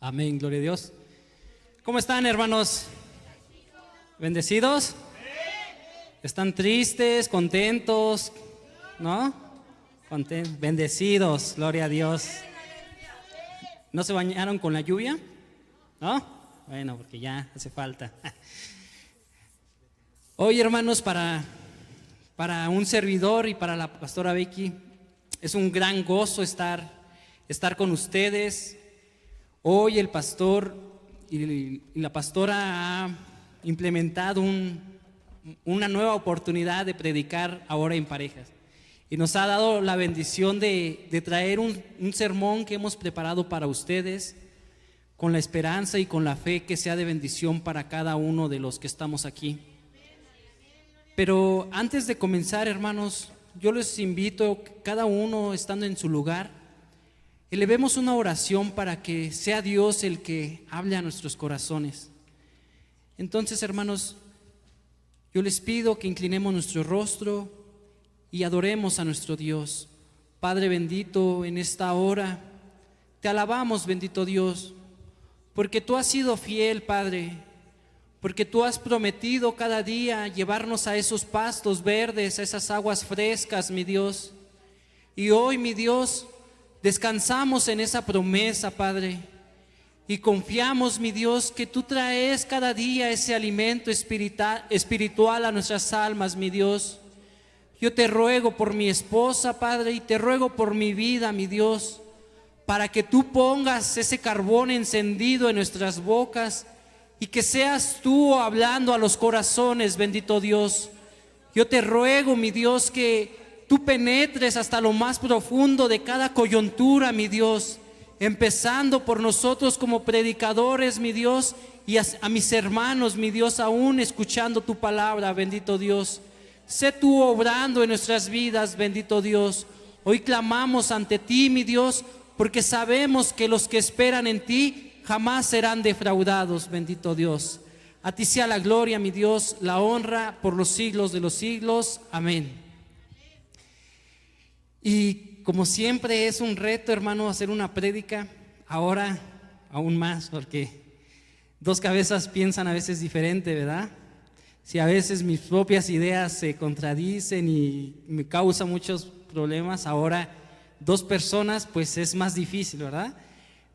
Amén, gloria a Dios. ¿Cómo están, hermanos? ¿Bendecidos? ¿Están tristes, contentos? ¿No? Bendecidos, gloria a Dios. ¿No se bañaron con la lluvia? ¿No? Bueno, porque ya hace falta. Hoy, hermanos, para un servidor y para la pastora Becky, es un gran gozo estar con ustedes. Hoy el pastor y la pastora ha implementado una nueva oportunidad de predicar ahora en parejas. Y nos ha dado la bendición de traer un sermón que hemos preparado para ustedes, con la esperanza y con la fe que sea de bendición para cada uno de los que estamos aquí. Pero antes de comenzar, hermanos, yo les invito, cada uno estando en su lugar, elevemos una oración para que sea Dios el que hable a nuestros corazones. Entonces, hermanos, yo les pido que inclinemos nuestro rostro y adoremos a nuestro Dios. Padre bendito, en esta hora te alabamos, bendito Dios, porque tú has sido fiel, Padre, porque tú has prometido cada día llevarnos a esos pastos verdes, a esas aguas frescas, mi Dios. Y hoy, mi Dios, descansamos en esa promesa, Padre, y confiamos, mi Dios, que tú traes cada día ese alimento espiritual a nuestras almas, mi Dios. Yo te ruego por mi esposa, Padre, y te ruego por mi vida, mi Dios, para que tú pongas ese carbón encendido en nuestras bocas y que seas tú hablando a los corazones, bendito Dios. Yo te ruego, mi Dios, que tú penetres hasta lo más profundo de cada coyuntura, mi Dios, empezando por nosotros como predicadores, mi Dios, y a mis hermanos, mi Dios, aún escuchando tu palabra, bendito Dios. Sé tú obrando en nuestras vidas, bendito Dios. Hoy clamamos ante ti, mi Dios, porque sabemos que los que esperan en ti jamás serán defraudados, bendito Dios. A ti sea la gloria, mi Dios, la honra por los siglos de los siglos. Amén. Y como siempre es un reto, hermano, hacer una prédica, ahora aún más, porque dos cabezas piensan a veces diferente, ¿verdad? Si a veces mis propias ideas se contradicen y me causa muchos problemas, ahora dos personas pues es más difícil, ¿verdad?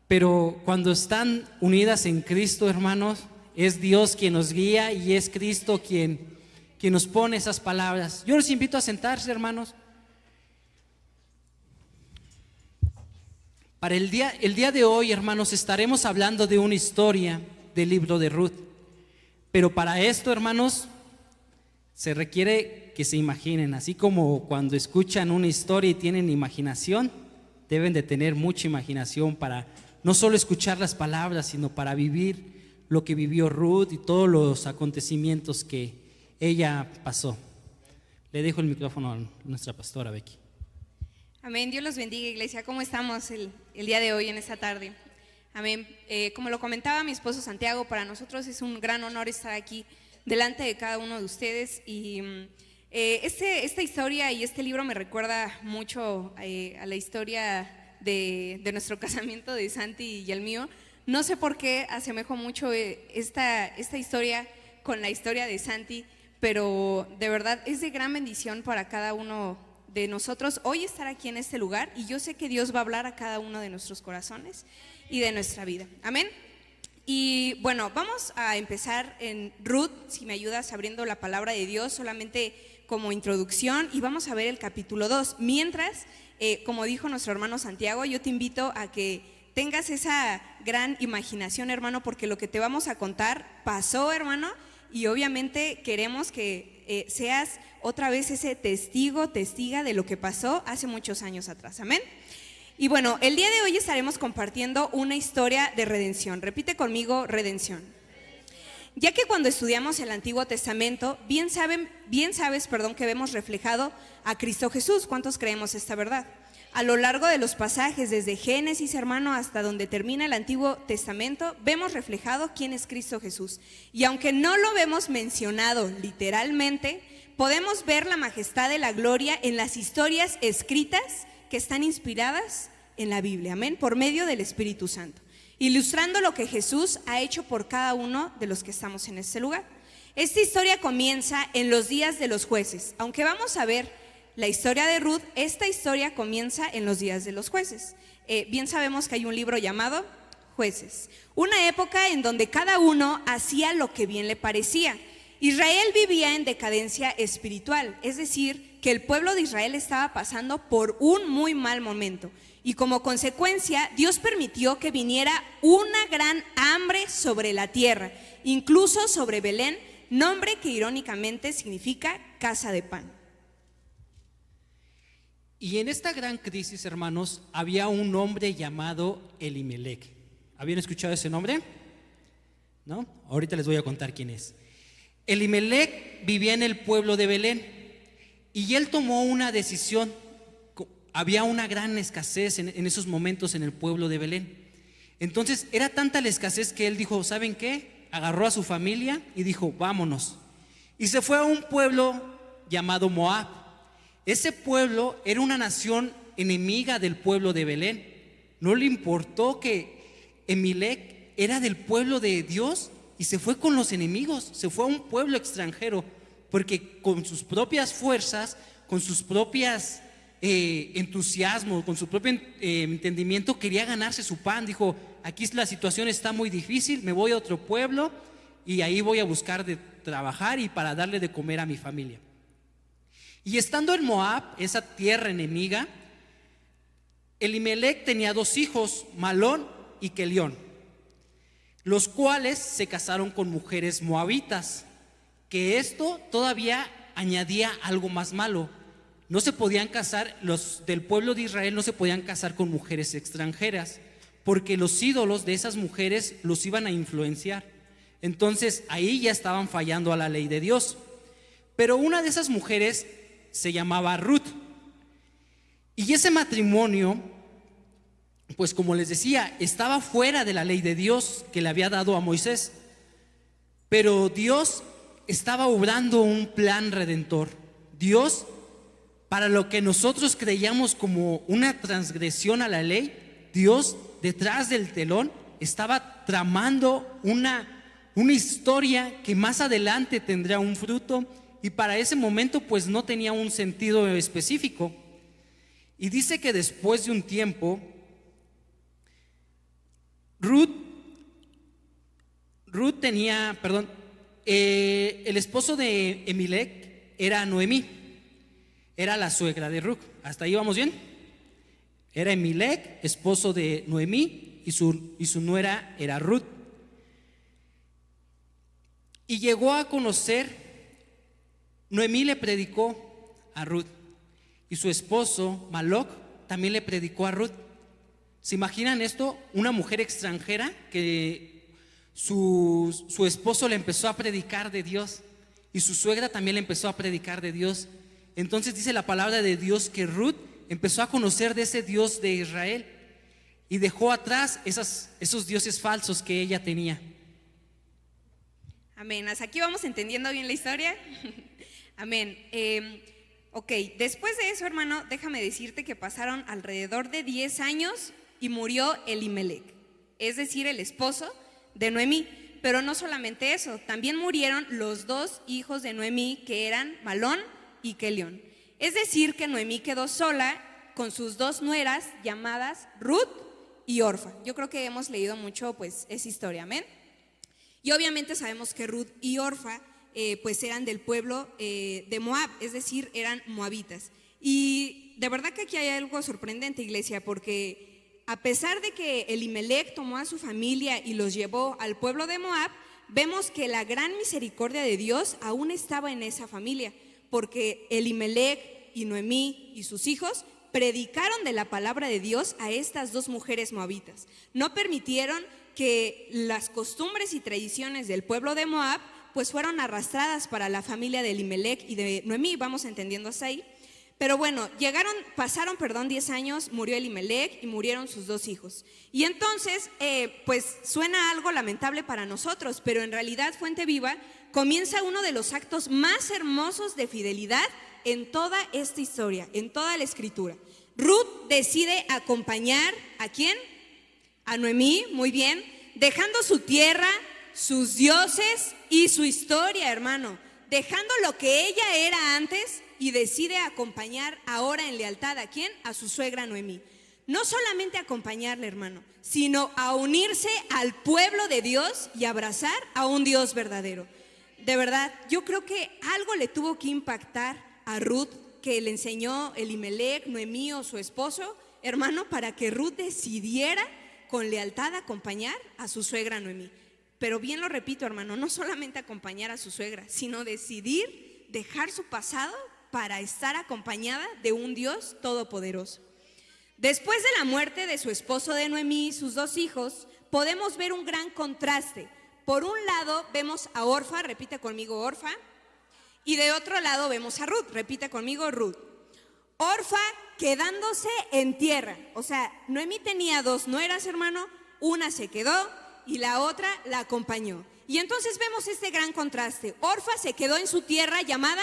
Pero cuando están unidas en Cristo, hermanos, es Dios quien nos guía y es Cristo quien nos pone esas palabras. Yo los invito a sentarse, hermanos. Para el día de hoy, hermanos, estaremos hablando de una historia del libro de Ruth. Pero para esto, hermanos, se requiere que se imaginen. Así como cuando escuchan una historia y tienen imaginación, deben de tener mucha imaginación para no solo escuchar las palabras, sino para vivir lo que vivió Ruth y todos los acontecimientos que ella pasó. Le dejo el micrófono a nuestra pastora Becky. Amén, Dios los bendiga, iglesia. ¿Cómo estamos el día de hoy, en esta tarde? Amén. Como lo comentaba mi esposo Santiago, para nosotros es un gran honor estar aquí delante de cada uno de ustedes. Y esta historia y este libro me recuerda mucho a la historia de nuestro casamiento de Santi y el mío. No sé por qué asemejo mucho esta historia con la historia de Santi, pero de verdad es de gran bendición para cada uno de nosotros hoy estar aquí en este lugar, y yo sé que Dios va a hablar a cada uno de nuestros corazones y de nuestra vida. Amén. Y bueno, vamos a empezar en Ruth, si me ayudas abriendo la palabra de Dios solamente como introducción, y vamos a ver el capítulo 2. Mientras, como dijo nuestro hermano Santiago, yo te invito a que tengas esa gran imaginación, hermano, porque lo que te vamos a contar pasó, hermano, y obviamente queremos que seas otra vez ese testiga de lo que pasó hace muchos años atrás. Amén. Y bueno, el día de hoy estaremos compartiendo una historia de redención. Repite conmigo: redención. Ya que cuando estudiamos el Antiguo Testamento, bien sabes, que vemos reflejado a Cristo Jesús. ¿Cuántos creemos esta verdad? A lo largo de los pasajes, desde Génesis, hermano, hasta donde termina el Antiguo Testamento, vemos reflejado quién es Cristo Jesús. Y aunque no lo vemos mencionado literalmente, podemos ver la majestad de la gloria en las historias escritas que están inspiradas en la Biblia, amén, por medio del Espíritu Santo. ilustrando lo que Jesús ha hecho por cada uno de los que estamos en este lugar. Esta historia comienza en los días de los jueces. Aunque vamos a ver la historia de Ruth, esta historia comienza en los días de los jueces. Bien sabemos que hay un libro llamado Jueces, una época en donde cada uno hacía lo que bien le parecía. Israel vivía en decadencia espiritual, es decir, que el pueblo de Israel estaba pasando por un muy mal momento. Y como consecuencia, Dios permitió que viniera una gran hambre sobre la tierra, incluso sobre Belén, nombre que irónicamente significa casa de pan. Y en esta gran crisis, hermanos, había un hombre llamado Elimelec. ¿Habían escuchado ese nombre? ¿No? Ahorita les voy a contar quién es. Elimelec vivía en el pueblo de Belén y él tomó una decisión. Había una gran escasez en esos momentos en el pueblo de Belén. Entonces era tanta la escasez que él dijo, ¿saben qué? Agarró a su familia y dijo, vámonos. Y se fue a un pueblo llamado Moab. Ese pueblo era una nación enemiga del pueblo de Belén. No le importó que Elimelec era del pueblo de Dios y se fue con los enemigos, se fue a un pueblo extranjero, porque con sus propias fuerzas, con sus propias entusiasmo, con su propio entendimiento quería ganarse su pan. Dijo, aquí la situación está muy difícil, me voy a otro pueblo y ahí voy a buscar de trabajar y para darle de comer a mi familia. Y estando en Moab, esa tierra enemiga, Elimelec tenía 2 hijos, Malón y Kelión, los cuales se casaron con mujeres moabitas, que esto todavía añadía algo más malo. No se podían casar, los del pueblo de Israel no se podían casar con mujeres extranjeras, porque los ídolos de esas mujeres los iban a influenciar. Entonces ahí ya estaban fallando a la ley de Dios. Pero una de esas mujeres se llamaba Ruth. Y ese matrimonio, pues como les decía, estaba fuera de la ley de Dios que le había dado a Moisés. Pero Dios estaba obrando un plan redentor. Dios, para lo que nosotros creíamos como una transgresión a la ley, Dios detrás del telón estaba tramando una historia que más adelante tendría un fruto, y para ese momento pues no tenía un sentido específico. Y dice que después de un tiempo, Ruth tenía, el esposo de Elimelec era Noemí, era la suegra de Ruth. ¿Hasta ahí vamos bien? Era Elimelec, esposo de Noemí, y su nuera era Ruth. Y llegó a conocer, Noemí le predicó a Ruth, y su esposo Maloc también le predicó a Ruth. ¿Se imaginan esto? Una mujer extranjera que su esposo le empezó a predicar de Dios y su suegra también le empezó a predicar de Dios. Entonces dice la palabra de Dios que Ruth empezó a conocer de ese Dios de Israel y dejó atrás esos dioses falsos que ella tenía. Amén. ¿Hasta aquí vamos entendiendo bien la historia? Amén. Ok, después de eso, hermano, déjame decirte que pasaron alrededor de 10 años y murió Elimelec, es decir, el esposo de Noemí. Pero no solamente eso, también murieron los 2 hijos de Noemí, que eran Malón y Kelión. Es decir, que Noemí quedó sola con sus 2 nueras llamadas Ruth y Orfa. Yo creo que hemos leído mucho pues esa historia, amén. Y obviamente sabemos que Ruth y Orfa pues eran del pueblo de Moab, es decir, eran moabitas. Y de verdad que aquí hay algo sorprendente, iglesia, porque a pesar de que Elimelec tomó a su familia y los llevó al pueblo de Moab, vemos que la gran misericordia de Dios aún estaba en esa familia, porque Elimelec y Noemí y sus hijos predicaron de la palabra de Dios a estas 2 mujeres moabitas. No permitieron que las costumbres y tradiciones del pueblo de Moab pues fueron arrastradas para la familia de Elimelec y de Noemí. Vamos entendiendo hasta ahí. Pero bueno, pasaron 10 años, murió Elimelec y murieron sus 2 hijos. Y entonces, pues suena algo lamentable para nosotros, pero en realidad Fuente Viva comienza uno de los actos más hermosos de fidelidad en toda esta historia, en toda la escritura. Ruth decide acompañar ¿a quién? A Noemí, muy bien, dejando su tierra, sus dioses y su historia, hermano, dejando lo que ella era antes y decide acompañar ahora en lealtad ¿a quién? A su suegra Noemí. No solamente acompañarle, hermano, sino a unirse al pueblo de Dios y abrazar a un Dios verdadero. De verdad, yo creo que algo le tuvo que impactar a Ruth que le enseñó Elimelech, Noemí o su esposo, hermano, para que Ruth decidiera con lealtad acompañar a su suegra Noemí. Pero bien lo repito, hermano, no solamente acompañar a su suegra, sino decidir dejar su pasado para estar acompañada de un Dios todopoderoso. Después de la muerte de su esposo de Noemí y sus 2 hijos, podemos ver un gran contraste. Por un lado vemos a Orfa, repite conmigo Orfa, y de otro lado vemos a Ruth, repite conmigo Ruth. Orfa quedándose en tierra, o sea, Noemí tenía 2 nueras, hermano, una se quedó y la otra la acompañó. Y entonces vemos este gran contraste. Orfa se quedó en su tierra llamada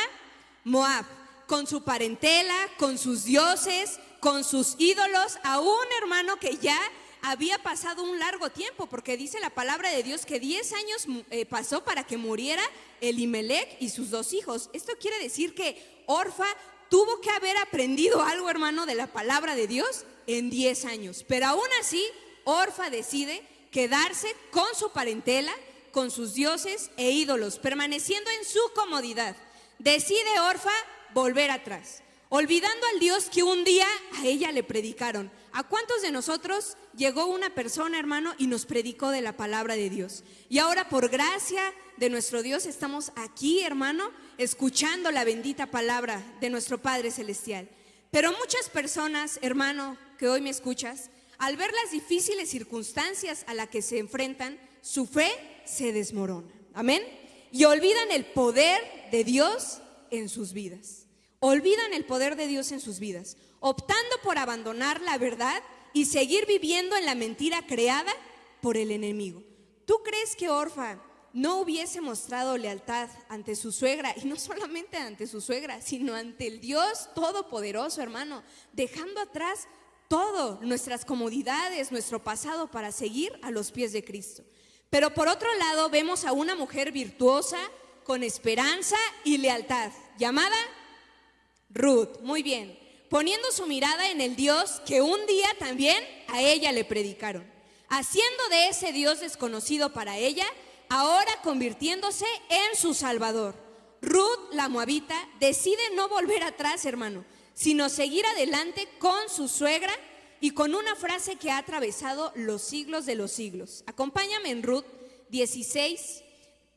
Moab, con su parentela, con sus dioses, con sus ídolos, a un hermano que ya había pasado un largo tiempo, porque dice la palabra de Dios que 10 años pasó para que muriera Elimelech y sus 2 hijos. Esto quiere decir que Orfa tuvo que haber aprendido algo, hermano, de la palabra de Dios en 10 años. Pero aún así, Orfa decide quedarse con su parentela, con sus dioses e ídolos, permaneciendo en su comodidad. Decide Orfa volver atrás, olvidando al Dios que un día a ella le predicaron. ¿A cuántos de nosotros llegó una persona, hermano, y nos predicó de la palabra de Dios? Y ahora por gracia de nuestro Dios estamos aquí, hermano, escuchando la bendita palabra de nuestro Padre Celestial. Pero muchas personas, hermano, que hoy me escuchas, al ver las difíciles circunstancias a las que se enfrentan, su fe se desmorona. Amén. Y olvidan el poder de Dios en sus vidas. Olvidan el poder de Dios en sus vidas, optando por abandonar la verdad y seguir viviendo en la mentira creada por el enemigo. ¿Tú crees que Orfa no hubiese mostrado lealtad ante su suegra? Y no solamente ante su suegra, sino ante el Dios todopoderoso, hermano, dejando atrás todo, nuestras comodidades, nuestro pasado, para seguir a los pies de Cristo. Pero por otro lado vemos a una mujer virtuosa, con esperanza y lealtad, llamada Ruth. Muy bien, poniendo su mirada en el Dios que un día también a ella le predicaron, haciendo de ese Dios desconocido para ella, ahora convirtiéndose en su Salvador. Ruth, la moabita, decide no volver atrás, hermano, sino seguir adelante con su suegra y con una frase que ha atravesado los siglos de los siglos. Acompáñame en Ruth 16,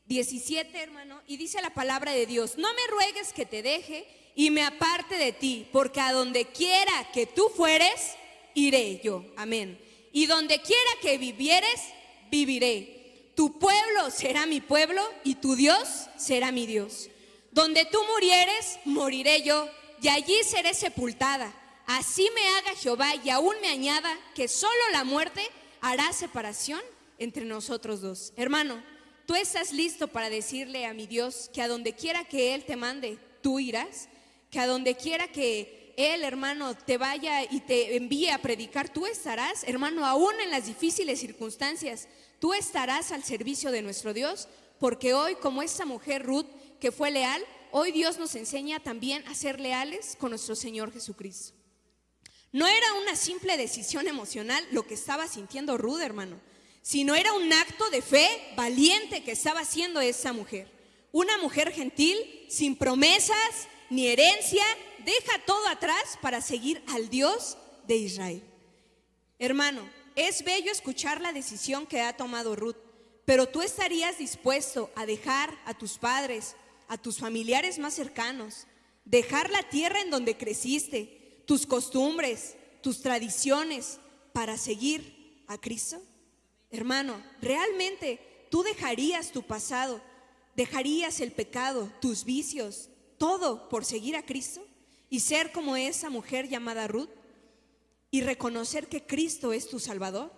17, hermano, y dice la palabra de Dios: no me ruegues que te deje y me aparte de ti, porque a donde quiera que tú fueres, iré yo. Amén. Y donde quiera que vivieres, viviré. Tu pueblo será mi pueblo y tu Dios será mi Dios. Donde tú murieres, moriré yo, y allí seré sepultada. Así me haga Jehová y aún me añada que solo la muerte hará separación entre nosotros 2. Hermano, ¿tú estás listo para decirle a mi Dios que a donde quiera que Él te mande, tú irás? Que a donde quiera que Él, hermano, te vaya y te envíe a predicar, tú estarás, hermano, aún en las difíciles circunstancias, tú estarás al servicio de nuestro Dios, porque hoy, como esta mujer Ruth que fue leal, hoy Dios nos enseña también a ser leales con nuestro Señor Jesucristo. No era una simple decisión emocional lo que estaba sintiendo Ruth, hermano, sino era un acto de fe valiente que estaba haciendo esa mujer. Una mujer gentil, sin promesas ni herencia, deja todo atrás para seguir al Dios de Israel. Hermano, es bello escuchar la decisión que ha tomado Ruth, pero tú estarías dispuesto a dejar a tus padres, a tus familiares más cercanos, dejar la tierra en donde creciste, tus costumbres, tus tradiciones, para seguir a Cristo? Hermano, ¿realmente tú dejarías tu pasado, dejarías el pecado, tus vicios, todo por seguir a Cristo y ser como esa mujer llamada Ruth y reconocer que Cristo es tu Salvador?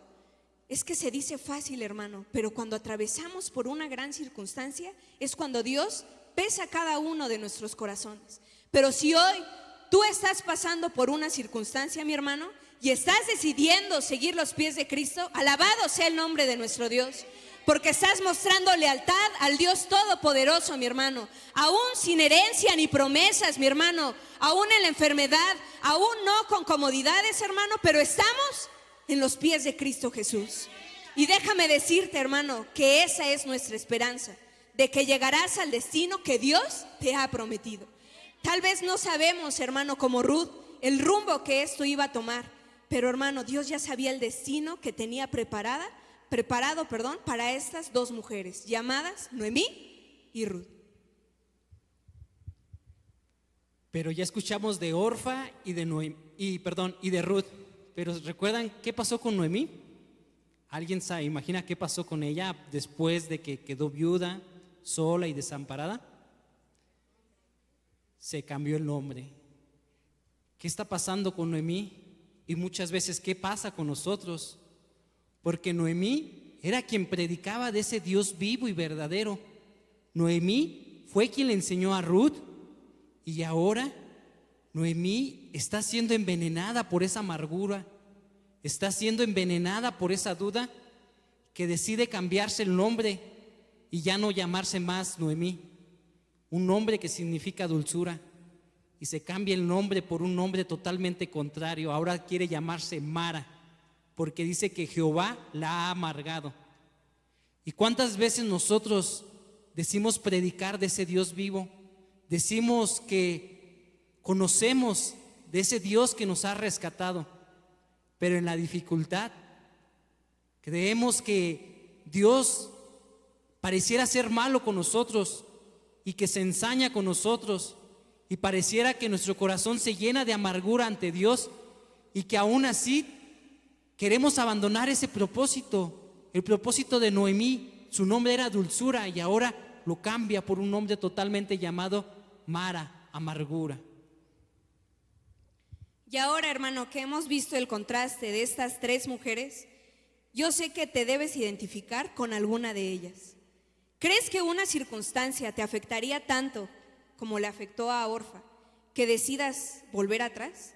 Es que se dice fácil, hermano, pero cuando atravesamos por una gran circunstancia es cuando Dios pesa cada uno de nuestros corazones. Pero si hoy tú estás pasando por una circunstancia, mi hermano, y estás decidiendo seguir los pies de Cristo, alabado sea el nombre de nuestro Dios. Porque estás mostrando lealtad al Dios Todopoderoso, mi hermano. Aún sin herencia ni promesas, mi hermano. Aún en la enfermedad, aún no con comodidades, hermano. Pero estamos en los pies de Cristo Jesús. Y déjame decirte, hermano, que esa es nuestra esperanza. De que llegarás al destino que Dios te ha prometido. Tal vez no sabemos, hermano, como Ruth, el rumbo que esto iba a tomar. Pero, hermano, Dios ya sabía el destino que tenía preparado, para estas dos mujeres llamadas Noemí y Ruth. Pero ya escuchamos de Orfa y de y de Ruth. Pero ¿recuerdan qué pasó con Noemí? ¿Alguien sabe, imagina qué pasó con ella después de que quedó viuda, sola y desamparada? Se cambió el nombre. ¿Qué está pasando con Noemí? Y muchas veces, ¿qué pasa con nosotros? Porque Noemí era quien predicaba de ese Dios vivo y verdadero. Noemí fue quien le enseñó a Ruth. Y ahora Noemí está siendo envenenada por esa amargura. Está siendo envenenada por esa duda, que decide cambiarse el nombre y ya no llamarse más Noemí, un nombre que significa dulzura, y se cambia el nombre por un nombre totalmente contrario. Ahora quiere llamarse Mara, porque dice que Jehová la ha amargado. ¿Y cuántas veces nosotros decimos predicar de ese Dios vivo? Decimos que conocemos de ese Dios que nos ha rescatado, pero en la dificultad creemos que Dios pareciera ser malo con nosotros y que se ensaña con nosotros, y pareciera que nuestro corazón se llena de amargura ante Dios, y que aún así queremos abandonar ese propósito, el propósito de Noemí. Su nombre era dulzura y ahora lo cambia por un nombre totalmente llamado Mara, amargura. Y ahora, hermano, que hemos visto el contraste de estas tres mujeres, yo sé que te debes identificar con alguna de ellas. ¿Crees que una circunstancia te afectaría tanto como le afectó a Orfa, que decidas volver atrás?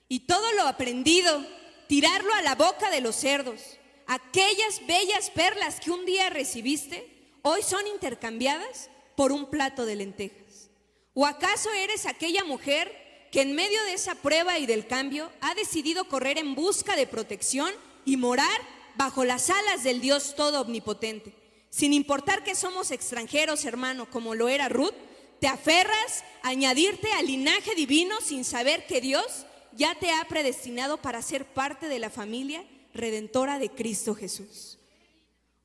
Y todo lo aprendido, tirarlo a la boca de los cerdos. Aquellas bellas perlas que un día recibiste, hoy son intercambiadas por un plato de lentejas. ¿O acaso eres aquella mujer que en medio de esa prueba y del cambio ha decidido correr en busca de protección y morar bajo las alas del Dios todo omnipotente? Sin importar que somos extranjeros, hermano, como lo era Ruth, te aferras a añadirte al linaje divino sin saber que Dios ya te ha predestinado para ser parte de la familia redentora de Cristo Jesús.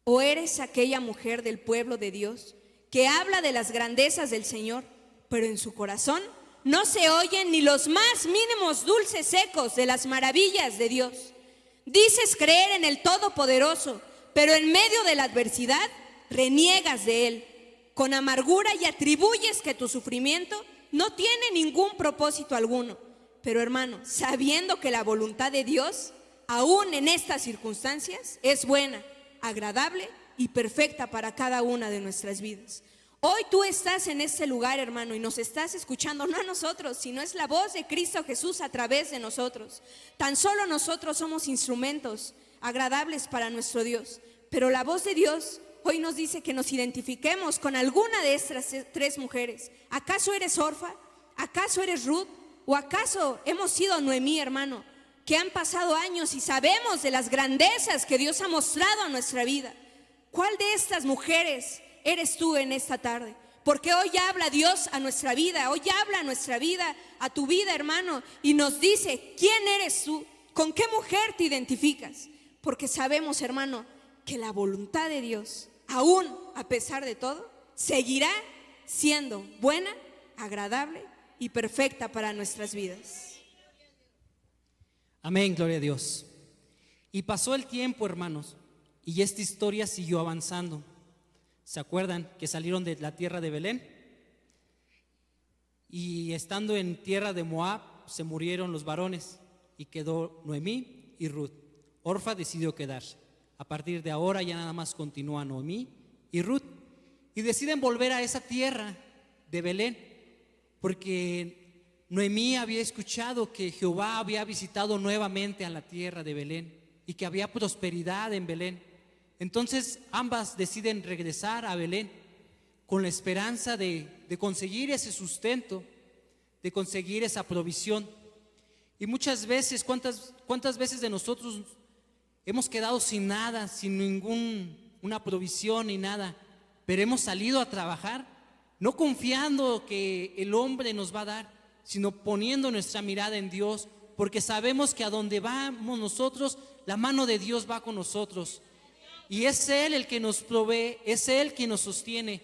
¿O eres aquella mujer del pueblo de Dios que habla de las grandezas del Señor, pero en su corazón no se oyen ni los más mínimos dulces ecos de las maravillas de Dios? Dices creer en el Todopoderoso, pero en medio de la adversidad reniegas de Él con amargura y atribuyes que tu sufrimiento no tiene ningún propósito alguno. Pero, hermano, sabiendo que la voluntad de Dios, aún en estas circunstancias, es buena, agradable y perfecta para cada una de nuestras vidas. Hoy tú estás en este lugar, hermano, y nos estás escuchando, no a nosotros, sino es la voz de Cristo Jesús a través de nosotros. Tan solo nosotros somos instrumentos agradables para nuestro Dios, pero la voz de Dios hoy nos dice que nos identifiquemos con alguna de estas tres mujeres. ¿Acaso eres Orfa? ¿Acaso eres Ruth? ¿O acaso hemos sido Noemí, hermano, que han pasado años y sabemos de las grandezas que Dios ha mostrado a nuestra vida? ¿Cuál de estas mujeres eres tú en esta tarde? Porque hoy habla Dios a nuestra vida, hoy habla a nuestra vida, a tu vida, hermano, y nos dice, ¿quién eres tú? ¿Con qué mujer te identificas? Porque sabemos, hermano, que la voluntad de Dios, aún a pesar de todo, seguirá siendo buena, agradable y perfecta para nuestras vidas. Amén, gloria a Dios. Y pasó el tiempo, hermanos, y esta historia siguió avanzando. ¿Se acuerdan que salieron de la tierra de Belén? Y estando en tierra de Moab, se murieron los varones y quedó Noemí y Ruth. Orfa decidió quedarse. A partir de ahora ya nada más continúa Noemí y Ruth. Y deciden volver a esa tierra de Belén, porque Noemí había escuchado que Jehová había visitado nuevamente a la tierra de Belén y que había prosperidad en Belén. Entonces ambas deciden regresar a Belén con la esperanza de conseguir ese sustento, de conseguir esa provisión. Y muchas veces, ¿cuántas veces de nosotros hemos quedado sin nada, sin ninguna provisión ni nada? Pero hemos salido a trabajar, no confiando que el hombre nos va a dar, sino poniendo nuestra mirada en Dios, porque sabemos que a donde vamos nosotros, la mano de Dios va con nosotros. Y es Él el que nos provee, es Él quien nos sostiene.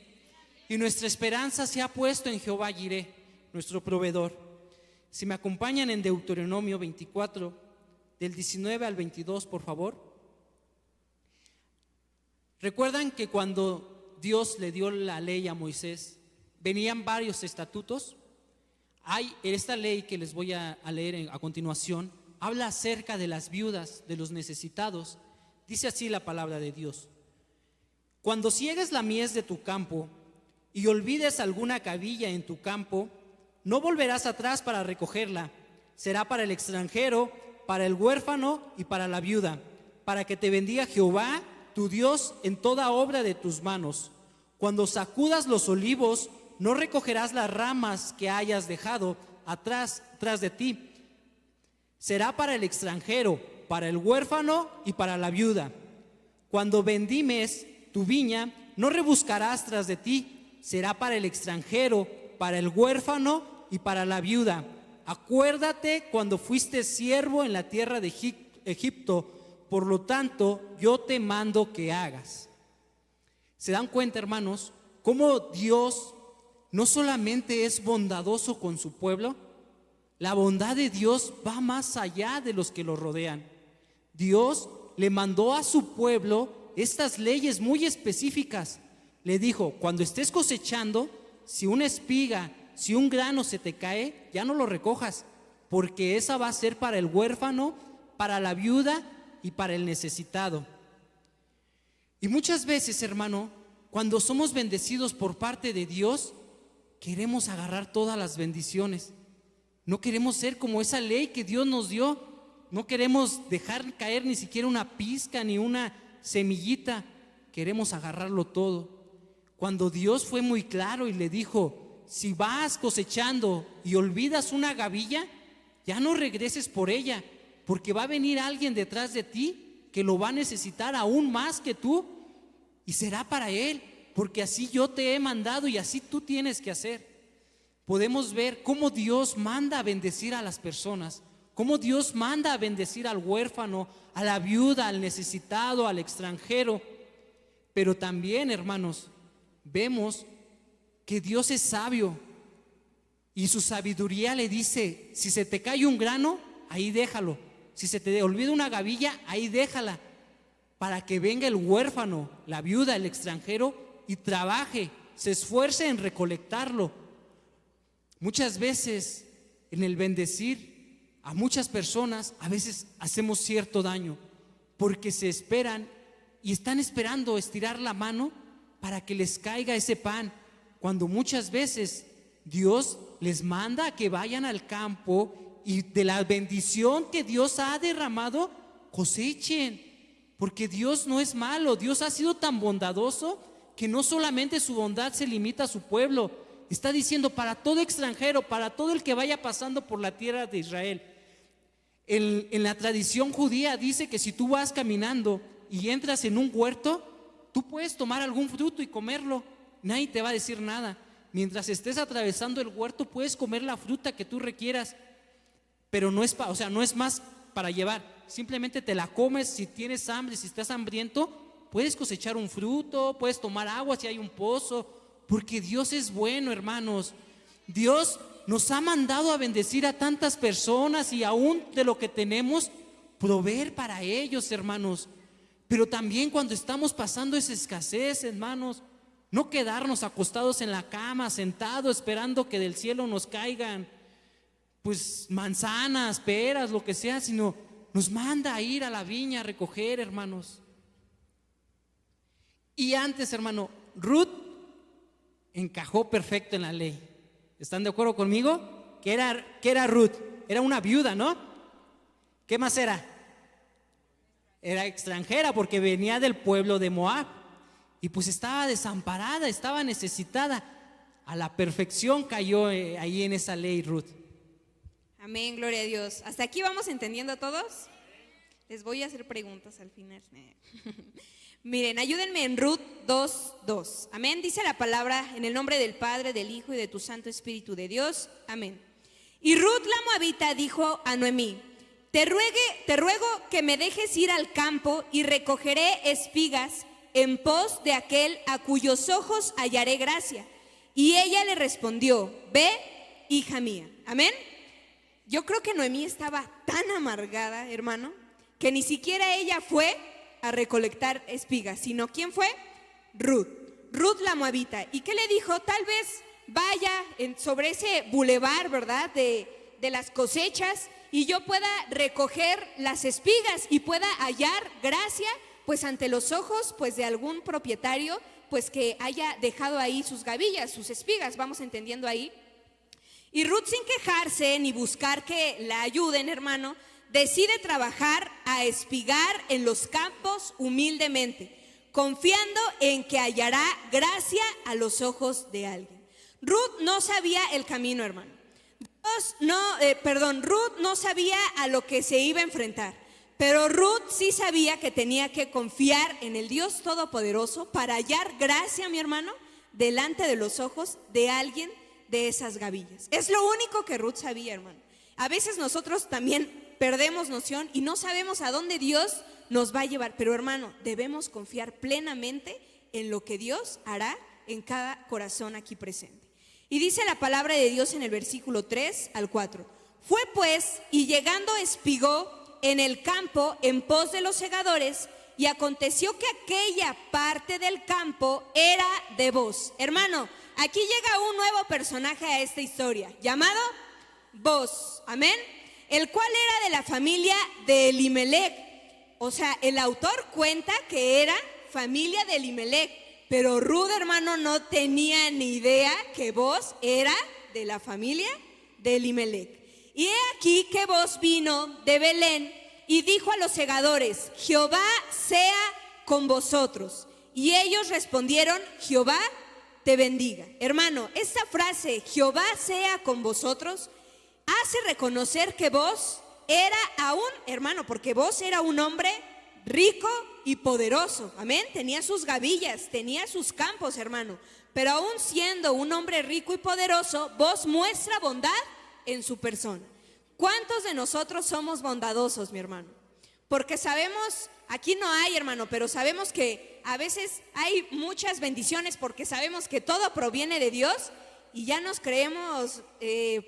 Y nuestra esperanza se ha puesto en Jehová Jireh, nuestro proveedor. Si me acompañan en Deuteronomio 24, del 19 al 22, por favor. ¿Recuerdan que cuando Dios le dio la ley a Moisés, venían varios estatutos? Hay esta ley que les voy a leer a continuación, habla acerca de las viudas, de los necesitados. Dice así la palabra de Dios: cuando ciegues la mies de tu campo y olvides alguna cabilla en tu campo, no volverás atrás para recogerla. Será para el extranjero, para el huérfano y para la viuda, para que te bendiga Jehová, tu Dios, en toda obra de tus manos. Cuando sacudas los olivos, no recogerás las ramas que hayas dejado atrás tras de ti. Será para el extranjero, para el huérfano y para la viuda. Cuando vendimes tu viña, no rebuscarás tras de ti. Será para el extranjero, para el huérfano y para la viuda. Acuérdate cuando fuiste siervo en la tierra de Egipto, por lo tanto, yo te mando que hagas. ¿Se dan cuenta, hermanos, cómo Dios no solamente es bondadoso con su pueblo? La bondad de Dios va más allá de los que lo rodean. Dios le mandó a su pueblo estas leyes muy específicas. Le dijo: cuando estés cosechando, si una espiga, si un grano se te cae, ya no lo recojas, porque esa va a ser para el huérfano, para la viuda y para el necesitado. Y muchas veces, hermano, cuando somos bendecidos por parte de Dios, queremos agarrar todas las bendiciones. No queremos ser como esa ley que Dios nos dio. No queremos dejar caer ni siquiera una pizca ni una semillita. Queremos agarrarlo todo. Cuando Dios fue muy claro y le dijo: si vas cosechando y olvidas una gavilla, ya no regreses por ella, porque va a venir alguien detrás de ti que lo va a necesitar aún más que tú, y será para él, porque así yo te he mandado y así tú tienes que hacer. Podemos ver cómo Dios manda a bendecir a las personas, cómo Dios manda a bendecir al huérfano, a la viuda, al necesitado, al extranjero. Pero también, hermanos, vemos que Dios es sabio y su sabiduría le dice: si se te cae un grano, ahí déjalo. Si se te olvida una gavilla, ahí déjala, para que venga el huérfano, la viuda, el extranjero y trabaje, se esfuerce en recolectarlo. Muchas veces en el bendecir a muchas personas, a veces hacemos cierto daño, porque se esperan y están esperando estirar la mano para que les caiga ese pan, cuando muchas veces Dios les manda a que vayan al campo y de la bendición que Dios ha derramado, cosechen, porque Dios no es malo. Dios ha sido tan bondadoso que no solamente su bondad se limita a su pueblo. Está diciendo: para todo extranjero, para todo el que vaya pasando por la tierra de Israel. En la tradición judía dice que si tú vas caminando y entras en un huerto, tú puedes tomar algún fruto y comerlo. Nadie te va a decir nada. Mientras estés atravesando el huerto, puedes comer la fruta que tú requieras, pero no es no es más para llevar. Simplemente te la comes. Si tienes hambre, si estás hambriento, puedes cosechar un fruto, puedes tomar agua si hay un pozo, porque Dios es bueno, hermanos. Dios nos ha mandado a bendecir a tantas personas y aún de lo que tenemos, proveer para ellos, hermanos. Pero también cuando estamos pasando esa escasez, hermanos, no quedarnos acostados en la cama, sentados, esperando que del cielo nos caigan pues manzanas, peras, lo que sea, sino nos manda a ir a la viña a recoger, hermanos. Y antes, hermano, Ruth encajó perfecto en la ley. ¿Están de acuerdo conmigo? ¿Qué era Ruth? Era una viuda, ¿no? ¿Qué más era? Era extranjera porque venía del pueblo de Moab. Y pues estaba desamparada, estaba necesitada. A la perfección cayó ahí en esa ley Ruth. Amén, gloria a Dios. ¿Hasta aquí vamos entendiendo todos? Les voy a hacer preguntas al final. Miren, ayúdenme en Ruth 2:2. Amén. Dice la palabra en el nombre del Padre, del Hijo y de tu Santo Espíritu de Dios. Amén. Y Ruth la moabita dijo a Noemí: te ruego que me dejes ir al campo y recogeré espigas en pos de aquel a cuyos ojos hallaré gracia. Y ella le respondió: ve, hija mía. Amén. Yo creo que Noemí estaba tan amargada, hermano, que ni siquiera ella fue a recolectar espigas, sino ¿quién fue? Ruth la moabita. ¿Y qué le dijo? Tal vez vaya sobre ese bulevar, ¿verdad? De las cosechas, y yo pueda recoger las espigas y pueda hallar gracia, pues ante los ojos, pues de algún propietario, pues que haya dejado ahí sus gavillas, sus espigas. Vamos entendiendo ahí. Y Ruth, sin quejarse ni buscar que la ayuden, hermano, decide trabajar a espigar en los campos humildemente, confiando en que hallará gracia a los ojos de alguien. Ruth no sabía el camino, hermano. Ruth no sabía a lo que se iba a enfrentar, pero Ruth sí sabía que tenía que confiar en el Dios Todopoderoso para hallar gracia, mi hermano, delante de los ojos de alguien de esas gavillas. Es lo único que Ruth sabía, hermano. A veces nosotros también perdemos noción y no sabemos a dónde Dios nos va a llevar, pero hermano, debemos confiar plenamente en lo que Dios hará en cada corazón aquí presente. Y dice la palabra de Dios en el versículo 3 al 4: fue pues, y llegando espigó en el campo en pos de los segadores, y aconteció que aquella parte del campo era de Boz. Hermano, aquí llega un nuevo personaje a esta historia, llamado Boz, amén, el cual era de la familia de Elimelec. O sea, el autor cuenta que era familia de Elimelec, pero Ruth, hermano, no tenía ni idea que Boz era de la familia de Elimelec. Y he aquí que Boz vino de Belén y dijo a los segadores: Jehová sea con vosotros. Y ellos respondieron: Jehová te bendiga. Hermano, esta frase, Jehová sea con vosotros, hace reconocer que Boz era aún, hermano, porque Boz era un hombre rico y poderoso, amén, tenía sus gavillas, tenía sus campos, hermano, pero aún siendo un hombre rico y poderoso, Boz muestra bondad en su persona. ¿Cuántos de nosotros somos bondadosos, mi hermano? Porque sabemos, aquí no hay, hermano, pero sabemos que a veces hay muchas bendiciones porque sabemos que todo proviene de Dios y ya nos creemos,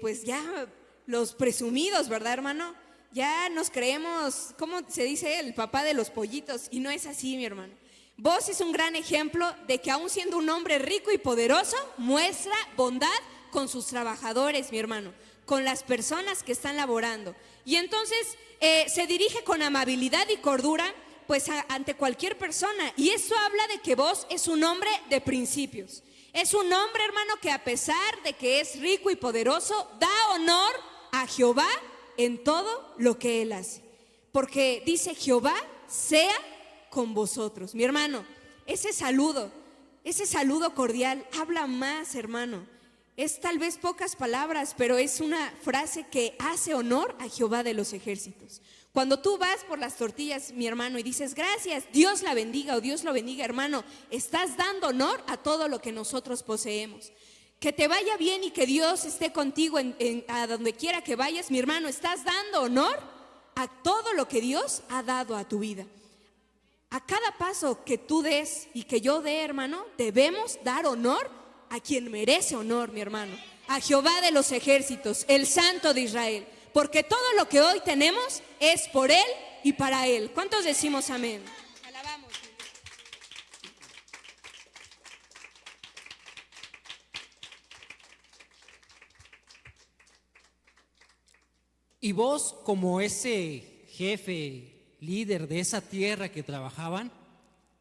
pues ya los presumidos, ¿verdad, hermano? Ya nos creemos, ¿cómo se dice? El papá de los pollitos, y no es así, mi hermano. Boz es un gran ejemplo de que aún siendo un hombre rico y poderoso, muestra bondad con sus trabajadores, mi hermano, con las personas que están laborando. Y entonces se dirige con amabilidad y cordura pues ante cualquier persona. Y eso habla de que Boz es un hombre de principios. Es un hombre, hermano, que a pesar de que es rico y poderoso, da honor a Jehová en todo lo que él hace. Porque dice: Jehová sea con vosotros. Mi hermano, ese saludo cordial habla más, hermano. Es tal vez pocas palabras, pero es una frase que hace honor a Jehová de los ejércitos. Cuando tú vas por las tortillas, mi hermano, y dices: gracias, Dios la bendiga o Dios lo bendiga, hermano, estás dando honor a todo lo que nosotros poseemos. Que te vaya bien y que Dios esté contigo a donde quiera que vayas, mi hermano, estás dando honor a todo lo que Dios ha dado a tu vida. A cada paso que tú des y que yo dé, hermano, debemos dar honor a quien merece honor, mi hermano, a Jehová de los ejércitos, el Santo de Israel, porque todo lo que hoy tenemos es por Él y para Él. ¿Cuántos decimos amén? Alabamos. Y vos, como ese jefe, líder de esa tierra que trabajaban,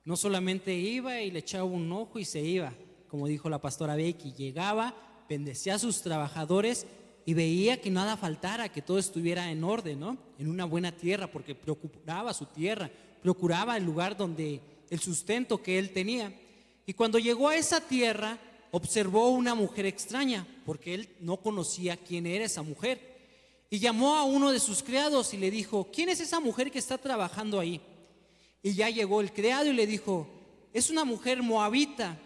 no solamente iba y le echaba un ojo y se iba, como dijo la pastora Becky, llegaba, bendecía a sus trabajadores y veía que nada faltara, que todo estuviera en orden, ¿no? En una buena tierra, porque procuraba su tierra, procuraba el lugar donde el sustento que él tenía. Y cuando llegó a esa tierra, observó una mujer extraña, porque él no conocía quién era esa mujer. Y llamó a uno de sus criados y le dijo: ¿quién es esa mujer que está trabajando ahí? Y ya llegó el criado y le dijo: es una mujer moabita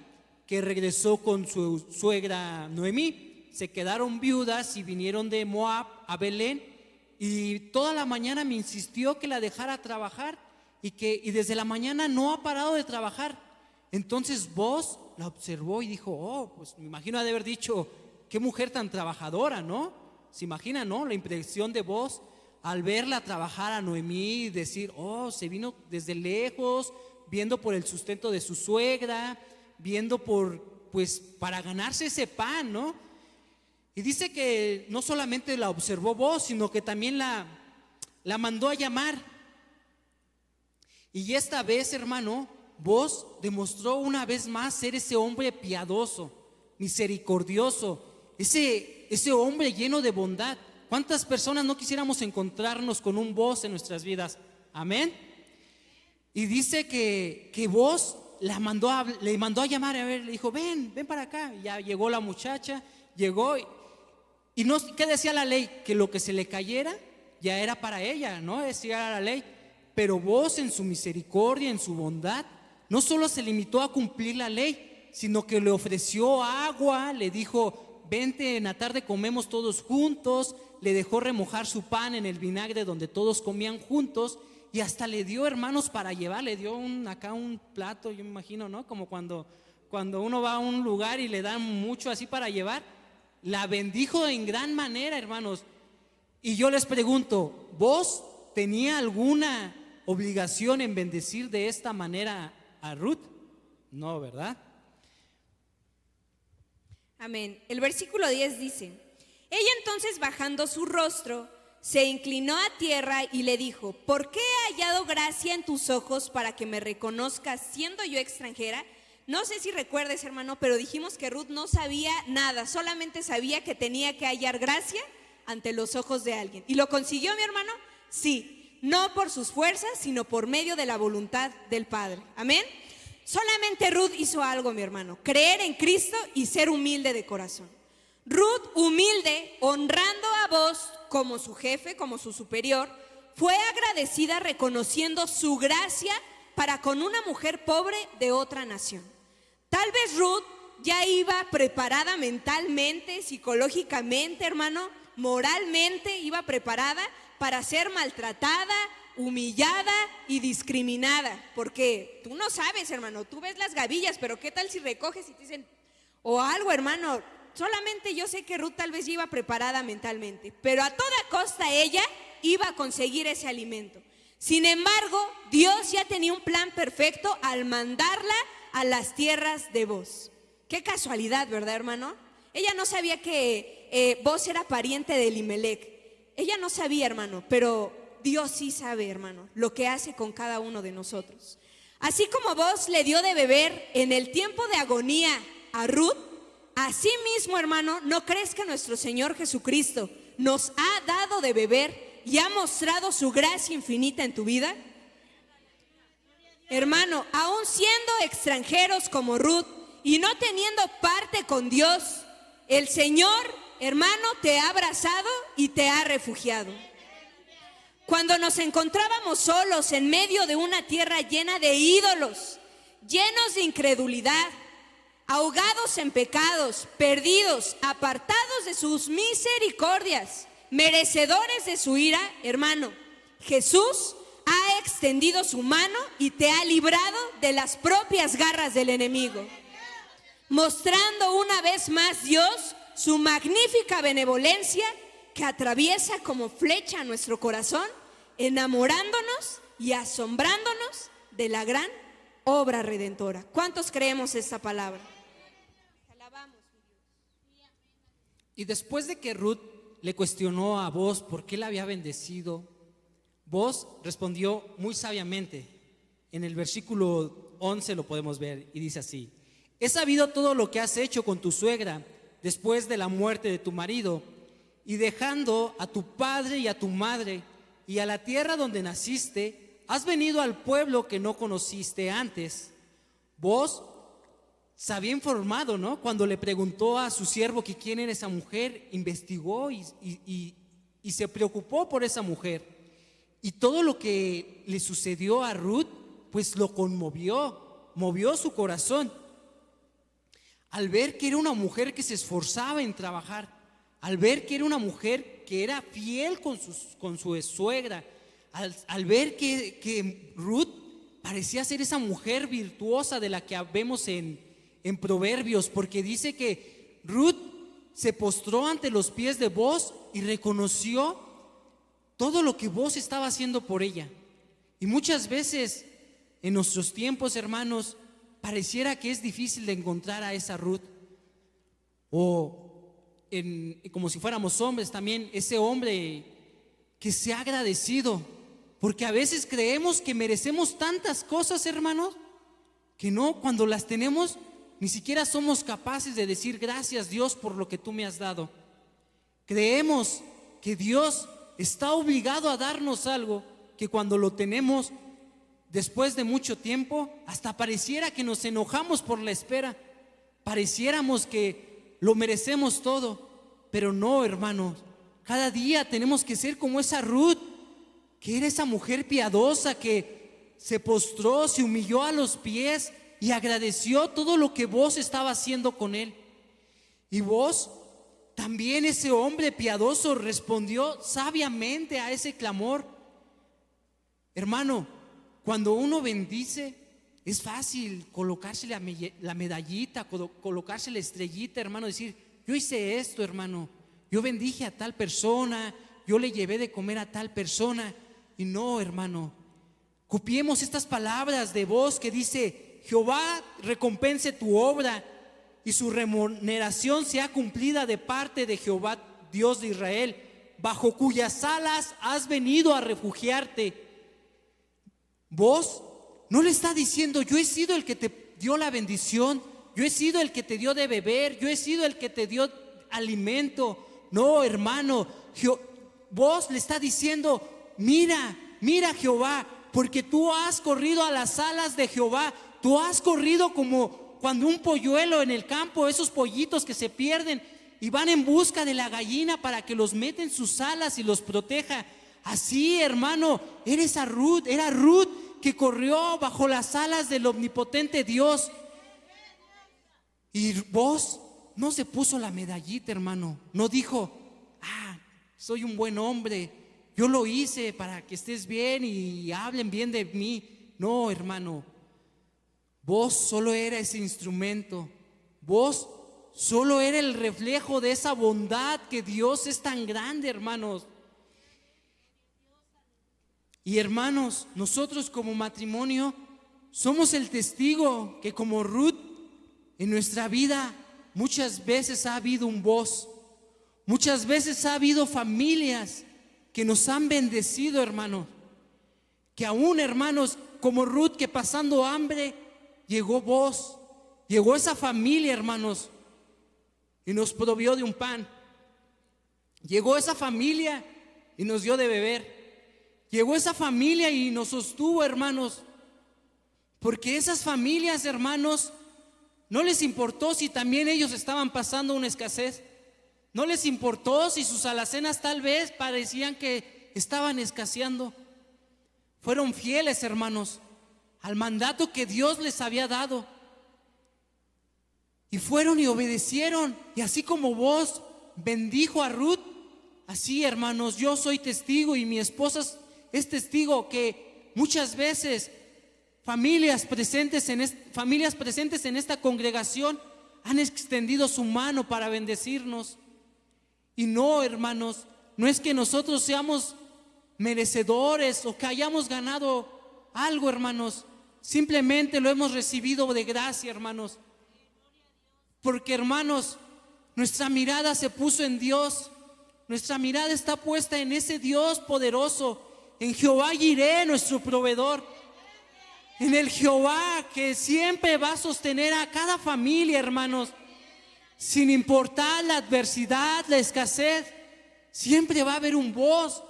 que regresó con su suegra Noemí. Se quedaron viudas y vinieron de Moab a Belén, y toda la mañana me insistió que la dejara trabajar, y desde la mañana no ha parado de trabajar. Entonces Booz la observó y dijo: oh, pues me imagino ha de haber dicho: qué mujer tan trabajadora, ¿no? Se imagina, ¿no? La impresión de Booz al verla trabajar a Noemí y decir: oh, se vino desde lejos, viendo por el sustento de su suegra, viendo pues para ganarse ese pan, ¿no? Y dice que no solamente la observó Booz, sino que también la mandó a llamar. Y esta vez, hermano, Booz demostró una vez más ser ese hombre piadoso, misericordioso, ese hombre lleno de bondad. ¿Cuántas personas no quisiéramos encontrarnos con un Booz en nuestras vidas? Amén. Y dice que Booz le mandó a llamar, a ver, le dijo: ven para acá. Y ya llegó la muchacha, llegó y no, ¿qué decía la ley? Que lo que se le cayera ya era para ella, ¿no? Decía la ley. Pero Booz, en su misericordia, en su bondad, no solo se limitó a cumplir la ley, sino que le ofreció agua, le dijo: vente, en la tarde comemos todos juntos. Le dejó remojar su pan en el vinagre donde todos comían juntos, y hasta le dio, hermanos, para llevar. Le dio acá un plato, yo me imagino, ¿no? Como cuando uno va a un lugar y le dan mucho así para llevar. La bendijo en gran manera, hermanos. Y yo les pregunto: ¿Booz tenía alguna obligación en bendecir de esta manera a Ruth? No, ¿verdad? Amén. El versículo 10 dice: ella entonces, bajando su rostro, se inclinó a tierra y le dijo: ¿por qué he hallado gracia en tus ojos para que me reconozcas siendo yo extranjera? No sé si recuerdes, hermano, pero dijimos que Ruth no sabía nada, solamente sabía que tenía que hallar gracia ante los ojos de alguien. ¿Y lo consiguió, mi hermano? Sí, no por sus fuerzas, sino por medio de la voluntad del Padre. Amén. Solamente Ruth hizo algo, mi hermano: creer en Cristo y ser humilde de corazón. Ruth, humilde, honrando a Booz como su jefe, como su superior, fue agradecida reconociendo su gracia para con una mujer pobre de otra nación. Tal vez Ruth ya iba preparada mentalmente, psicológicamente, hermano, moralmente, iba preparada para ser maltratada, humillada y discriminada. Porque tú no sabes, hermano, tú ves las gavillas, pero ¿qué tal si recoges y te dicen o algo, hermano? Solamente yo sé que Ruth tal vez iba preparada mentalmente, pero a toda costa ella iba a conseguir ese alimento. Sin embargo, Dios ya tenía un plan perfecto al mandarla a las tierras de Booz. Qué casualidad, ¿verdad, hermano? Ella no sabía que Booz era pariente de Elimelech. Ella no sabía, hermano, pero Dios sí sabe, hermano, lo que hace con cada uno de nosotros. Así como Booz le dio de beber en el tiempo de agonía a Ruth, así mismo, hermano, ¿no crees que nuestro Señor Jesucristo nos ha dado de beber y ha mostrado su gracia infinita en tu vida? Hermano, aún siendo extranjeros como Ruth y no teniendo parte con Dios, el Señor, hermano, te ha abrazado y te ha refugiado. Cuando nos encontrábamos solos en medio de una tierra llena de ídolos, llenos de incredulidad, ahogados en pecados, perdidos, apartados de sus misericordias, merecedores de su ira, hermano, Jesús ha extendido su mano y te ha librado de las propias garras del enemigo, mostrando una vez más Dios su magnífica benevolencia que atraviesa como flecha nuestro corazón, enamorándonos y asombrándonos de la gran obra redentora. ¿Cuántos creemos esta palabra? Alabamos, mi Dios. Y después de que Ruth le cuestionó a Booz por qué la había bendecido, Booz respondió muy sabiamente. En el versículo 11 lo podemos ver y dice así: he sabido todo lo que has hecho con tu suegra después de la muerte de tu marido, y dejando a tu padre y a tu madre y a la tierra donde naciste, has venido al pueblo que no conociste antes. Vos se había informado, ¿no? Cuando le preguntó a su siervo que quién era esa mujer, investigó y se preocupó por esa mujer. Y todo lo que le sucedió a Ruth, pues lo conmovió, movió su corazón. Al ver que era una mujer que se esforzaba en trabajar, al ver que era una mujer que era fiel con su suegra, al ver que Ruth parecía ser esa mujer virtuosa de la que vemos en Proverbios, porque dice que Ruth se postró ante los pies de Booz y reconoció todo lo que Booz estaba haciendo por ella. Y muchas veces en nuestros tiempos, hermanos, pareciera que es difícil de encontrar a esa Ruth, o como si fuéramos hombres también, ese hombre que sea agradecido, porque a veces creemos que merecemos tantas cosas, hermanos, que no, cuando las tenemos ni siquiera somos capaces de decir gracias, Dios, por lo que tú me has dado. Creemos que Dios está obligado a darnos algo que cuando lo tenemos después de mucho tiempo, hasta pareciera que nos enojamos por la espera, pareciéramos que lo merecemos todo, pero no, hermanos. Cada día tenemos que ser como esa Ruth, que era esa mujer piadosa que se postró, se humilló a los pies y agradeció todo lo que Booz estaba haciendo con él. Y Booz, también ese hombre piadoso, respondió sabiamente a ese clamor. Hermano, cuando uno bendice, es fácil colocarse la medallita, colocarse la estrellita, hermano, decir, yo hice esto, hermano, yo bendije a tal persona, yo le llevé de comer a tal persona. Y no, hermano, copiemos estas palabras de Booz que dice, Jehová recompense tu obra y su remuneración sea cumplida de parte de Jehová, Dios de Israel, bajo cuyas alas has venido a refugiarte. Booz no le está diciendo, yo he sido el que te dio la bendición, yo he sido el que te dio de beber, yo he sido el que te dio alimento. No, hermano, Booz le está diciendo, mira Jehová, porque tú has corrido a las alas de Jehová. Tú has corrido como cuando un polluelo en el campo, esos pollitos que se pierden y van en busca de la gallina para que los meta en sus alas y los proteja. Así, hermano, era Ruth que corrió bajo las alas del omnipotente Dios. Y Booz no se puso la medallita, hermano. No dijo, soy un buen hombre, yo lo hice para que estés bien y hablen bien de mí. No, hermano. Booz solo era ese instrumento. Booz solo era el reflejo de esa bondad que Dios es tan grande, hermanos. Y hermanos, nosotros como matrimonio somos el testigo que como Ruth en nuestra vida muchas veces ha habido un Booz. Muchas veces ha habido familias que nos han bendecido, hermanos. Que aún, hermanos, como Ruth, que pasando hambre llegó Booz, llegó esa familia, hermanos, y nos provió de un pan. Llegó esa familia y nos dio de beber. Llegó esa familia y nos sostuvo, hermanos, porque esas familias, hermanos, no les importó si también ellos estaban pasando una escasez. No les importó si sus alacenas tal vez parecían que estaban escaseando. Fueron fieles, hermanos, al mandato que Dios les había dado. Y fueron y obedecieron. Y así como Booz bendijo a Ruth, así, hermanos, yo soy testigo y mi esposa es testigo que muchas veces familias presentes en esta congregación han extendido su mano para bendecirnos. Y no, hermanos, no es que nosotros seamos merecedores o que hayamos ganado algo, hermanos. Simplemente lo hemos recibido de gracia, hermanos. Porque, hermanos, nuestra mirada se puso en Dios. Nuestra mirada está puesta en ese Dios poderoso, en Jehová Jireh, nuestro proveedor. En el Jehová que siempre va a sostener a cada familia, hermanos. Sin importar la adversidad, la escasez, Siempre va a haber un voz,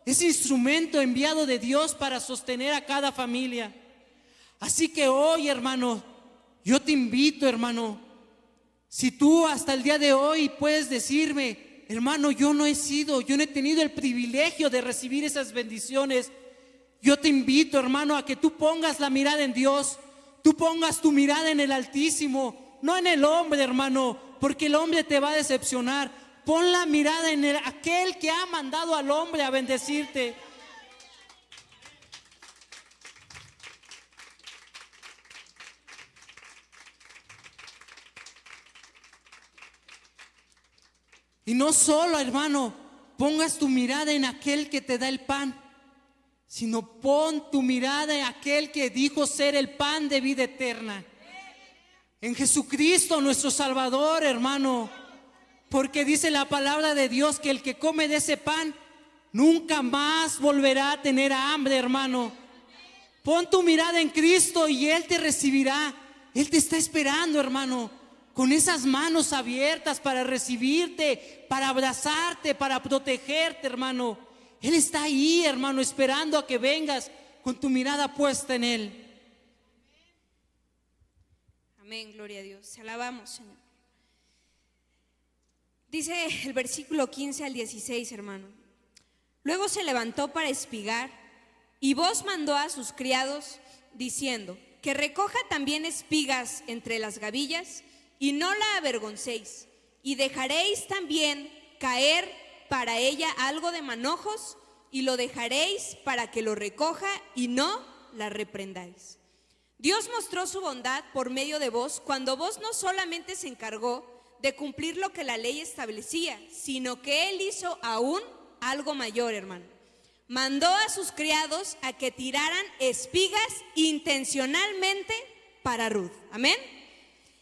ese instrumento enviado de Dios para sostener a cada familia. Así que hoy, hermano, yo te invito, hermano, si tú hasta el día de hoy puedes decirme, hermano, yo no he tenido el privilegio de recibir esas bendiciones, yo te invito, hermano, a que tú pongas la mirada en Dios, tú pongas tu mirada en el Altísimo, no en el hombre, hermano, porque el hombre te va a decepcionar. Pon la mirada en aquel que ha mandado al hombre a bendecirte. Y no solo, hermano, pongas tu mirada en aquel que te da el pan, sino pon tu mirada en aquel que dijo ser el pan de vida eterna. En Jesucristo, nuestro Salvador, hermano. Porque dice la palabra de Dios que el que come de ese pan nunca más volverá a tener hambre, hermano. Pon tu mirada en Cristo y Él te recibirá. Él te está esperando, hermano, con esas manos abiertas para recibirte, para abrazarte, para protegerte, hermano. Él está ahí, hermano, esperando a que vengas con tu mirada puesta en Él. Amén, gloria a Dios. Te alabamos, Señor. Dice el versículo 15 al 16, hermano. Luego se levantó para espigar y vos mandó a sus criados diciendo que recoja también espigas entre las gavillas y no la avergoncéis, y dejaréis también caer para ella algo de manojos y lo dejaréis para que lo recoja y no la reprendáis. Dios mostró su bondad por medio de vos cuando vos no solamente se encargó de cumplir lo que la ley establecía, sino que Él hizo aún algo mayor, hermano. Mandó a sus criados a que tiraran espigas intencionalmente para Ruth, amén,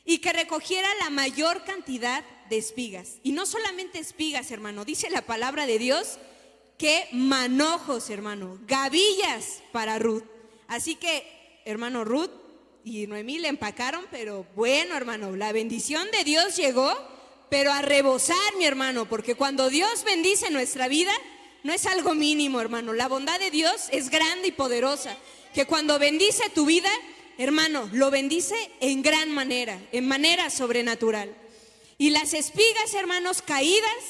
y que recogiera la mayor cantidad de espigas. Y no solamente espigas, hermano, dice la palabra de Dios que manojos, hermano, gavillas para Ruth. Así que, hermano, Ruth y Noemí le empacaron, pero bueno, hermano, la bendición de Dios llegó, pero a rebosar, mi hermano, porque cuando Dios bendice nuestra vida, no es algo mínimo, hermano. La bondad de Dios es grande y poderosa, que cuando bendice tu vida, hermano, lo bendice en gran manera, en manera sobrenatural. Y las espigas, hermanos, caídas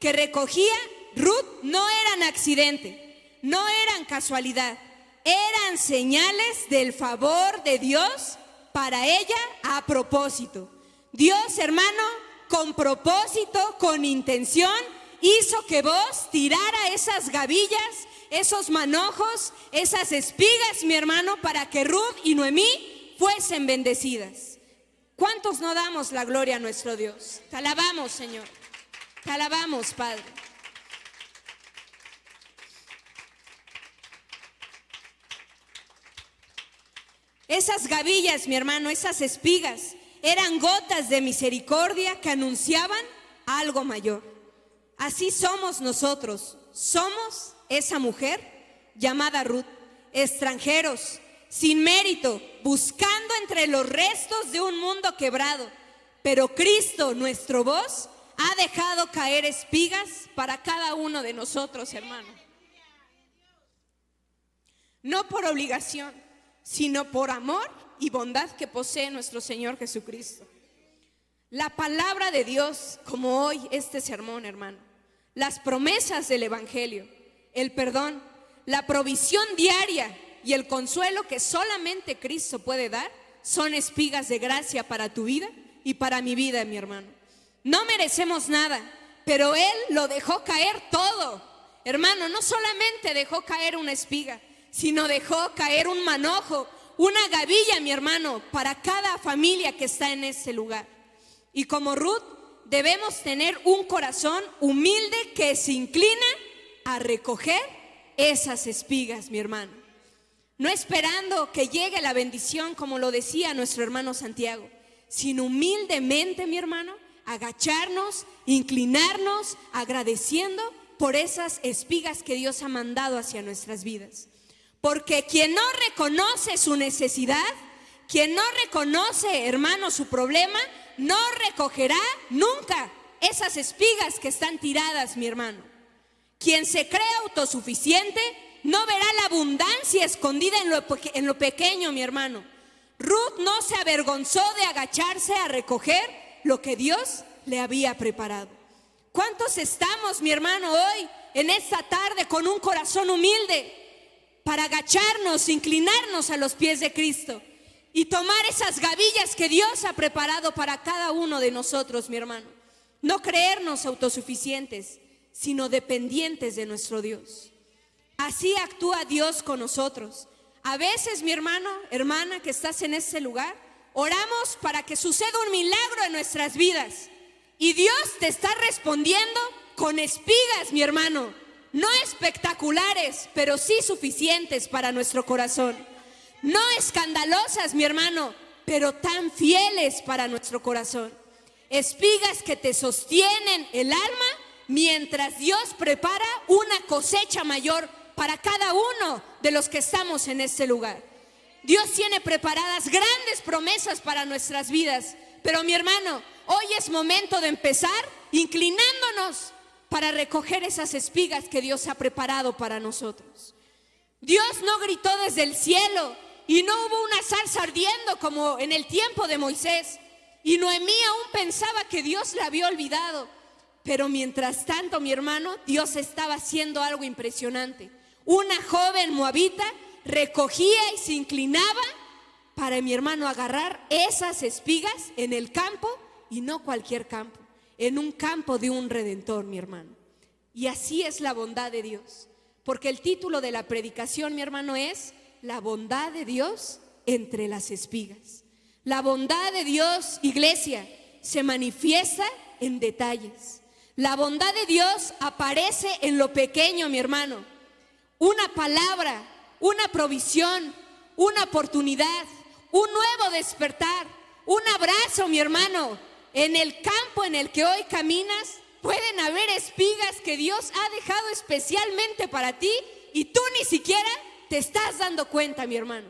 que recogía Ruth no eran accidente, no eran casualidad. Eran señales del favor de Dios para ella a propósito. Dios, hermano, con propósito, con intención, hizo que vos tirara esas gavillas, esos manojos, esas espigas, mi hermano, para que Ruth y Noemí fuesen bendecidas. ¿Cuántos no damos la gloria a nuestro Dios? Te alabamos, Señor. Te alabamos, Padre. Esas gavillas, mi hermano, esas espigas, eran gotas de misericordia que anunciaban algo mayor. Así somos nosotros, somos esa mujer llamada Ruth, extranjeros, sin mérito, buscando entre los restos de un mundo quebrado. Pero Cristo, nuestro voz, ha dejado caer espigas para cada uno de nosotros, hermano. No por obligación, sino por amor y bondad que posee nuestro Señor Jesucristo. La palabra de Dios, como hoy este sermón, hermano, las promesas del Evangelio, el perdón, la provisión diaria y el consuelo que solamente Cristo puede dar, son espigas de gracia para tu vida y para mi vida, mi hermano. No merecemos nada, pero Él lo dejó caer todo. Hermano, no solamente dejó caer una espiga, sino dejó caer un manojo, una gavilla, mi hermano, para cada familia que está en este lugar. Y como Ruth, debemos tener un corazón humilde que se inclina a recoger esas espigas, mi hermano. No esperando que llegue la bendición, como lo decía nuestro hermano Santiago, sino humildemente, mi hermano, agacharnos, inclinarnos, agradeciendo por esas espigas que Dios ha mandado hacia nuestras vidas. Porque quien no reconoce su necesidad, quien no reconoce, hermano, su problema, no recogerá nunca esas espigas que están tiradas, mi hermano. Quien se cree autosuficiente no verá la abundancia escondida en lo pequeño, mi hermano. Ruth no se avergonzó de agacharse a recoger lo que Dios le había preparado. ¿Cuántos estamos, mi hermano, hoy en esta tarde con un corazón humilde para agacharnos, inclinarnos a los pies de Cristo y tomar esas gavillas que Dios ha preparado para cada uno de nosotros, mi hermano? No creernos autosuficientes, sino dependientes de nuestro Dios. Así actúa Dios con nosotros. A veces, mi hermano, hermana, que estás en ese lugar, oramos para que suceda un milagro en nuestras vidas. Y Dios te está respondiendo con espigas, mi hermano. No espectaculares, pero sí suficientes para nuestro corazón. No escandalosas, mi hermano, pero tan fieles para nuestro corazón. Espigas que te sostienen el alma mientras Dios prepara una cosecha mayor para cada uno de los que estamos en este lugar. Dios tiene preparadas grandes promesas para nuestras vidas, pero mi hermano, hoy es momento de empezar inclinándonos para recoger esas espigas que Dios ha preparado para nosotros. Dios no gritó desde el cielo y no hubo una zarza ardiendo como en el tiempo de Moisés, y Noemí aún pensaba que Dios la había olvidado. Pero mientras tanto, mi hermano, Dios estaba haciendo algo impresionante. Una joven moabita recogía y se inclinaba para, mi hermano, agarrar esas espigas en el campo, y no cualquier campo, en un campo de un redentor, mi hermano. Y así es la bondad de Dios, porque el título de la predicación, mi hermano, es La bondad de Dios entre las espigas. La bondad de Dios, iglesia, se manifiesta en detalles. La bondad de Dios aparece en lo pequeño, mi hermano. Una palabra, una provisión, una oportunidad, un nuevo despertar, un abrazo, mi hermano. En el campo en el que hoy caminas pueden haber espigas que Dios ha dejado especialmente para ti y tú ni siquiera te estás dando cuenta, mi hermano.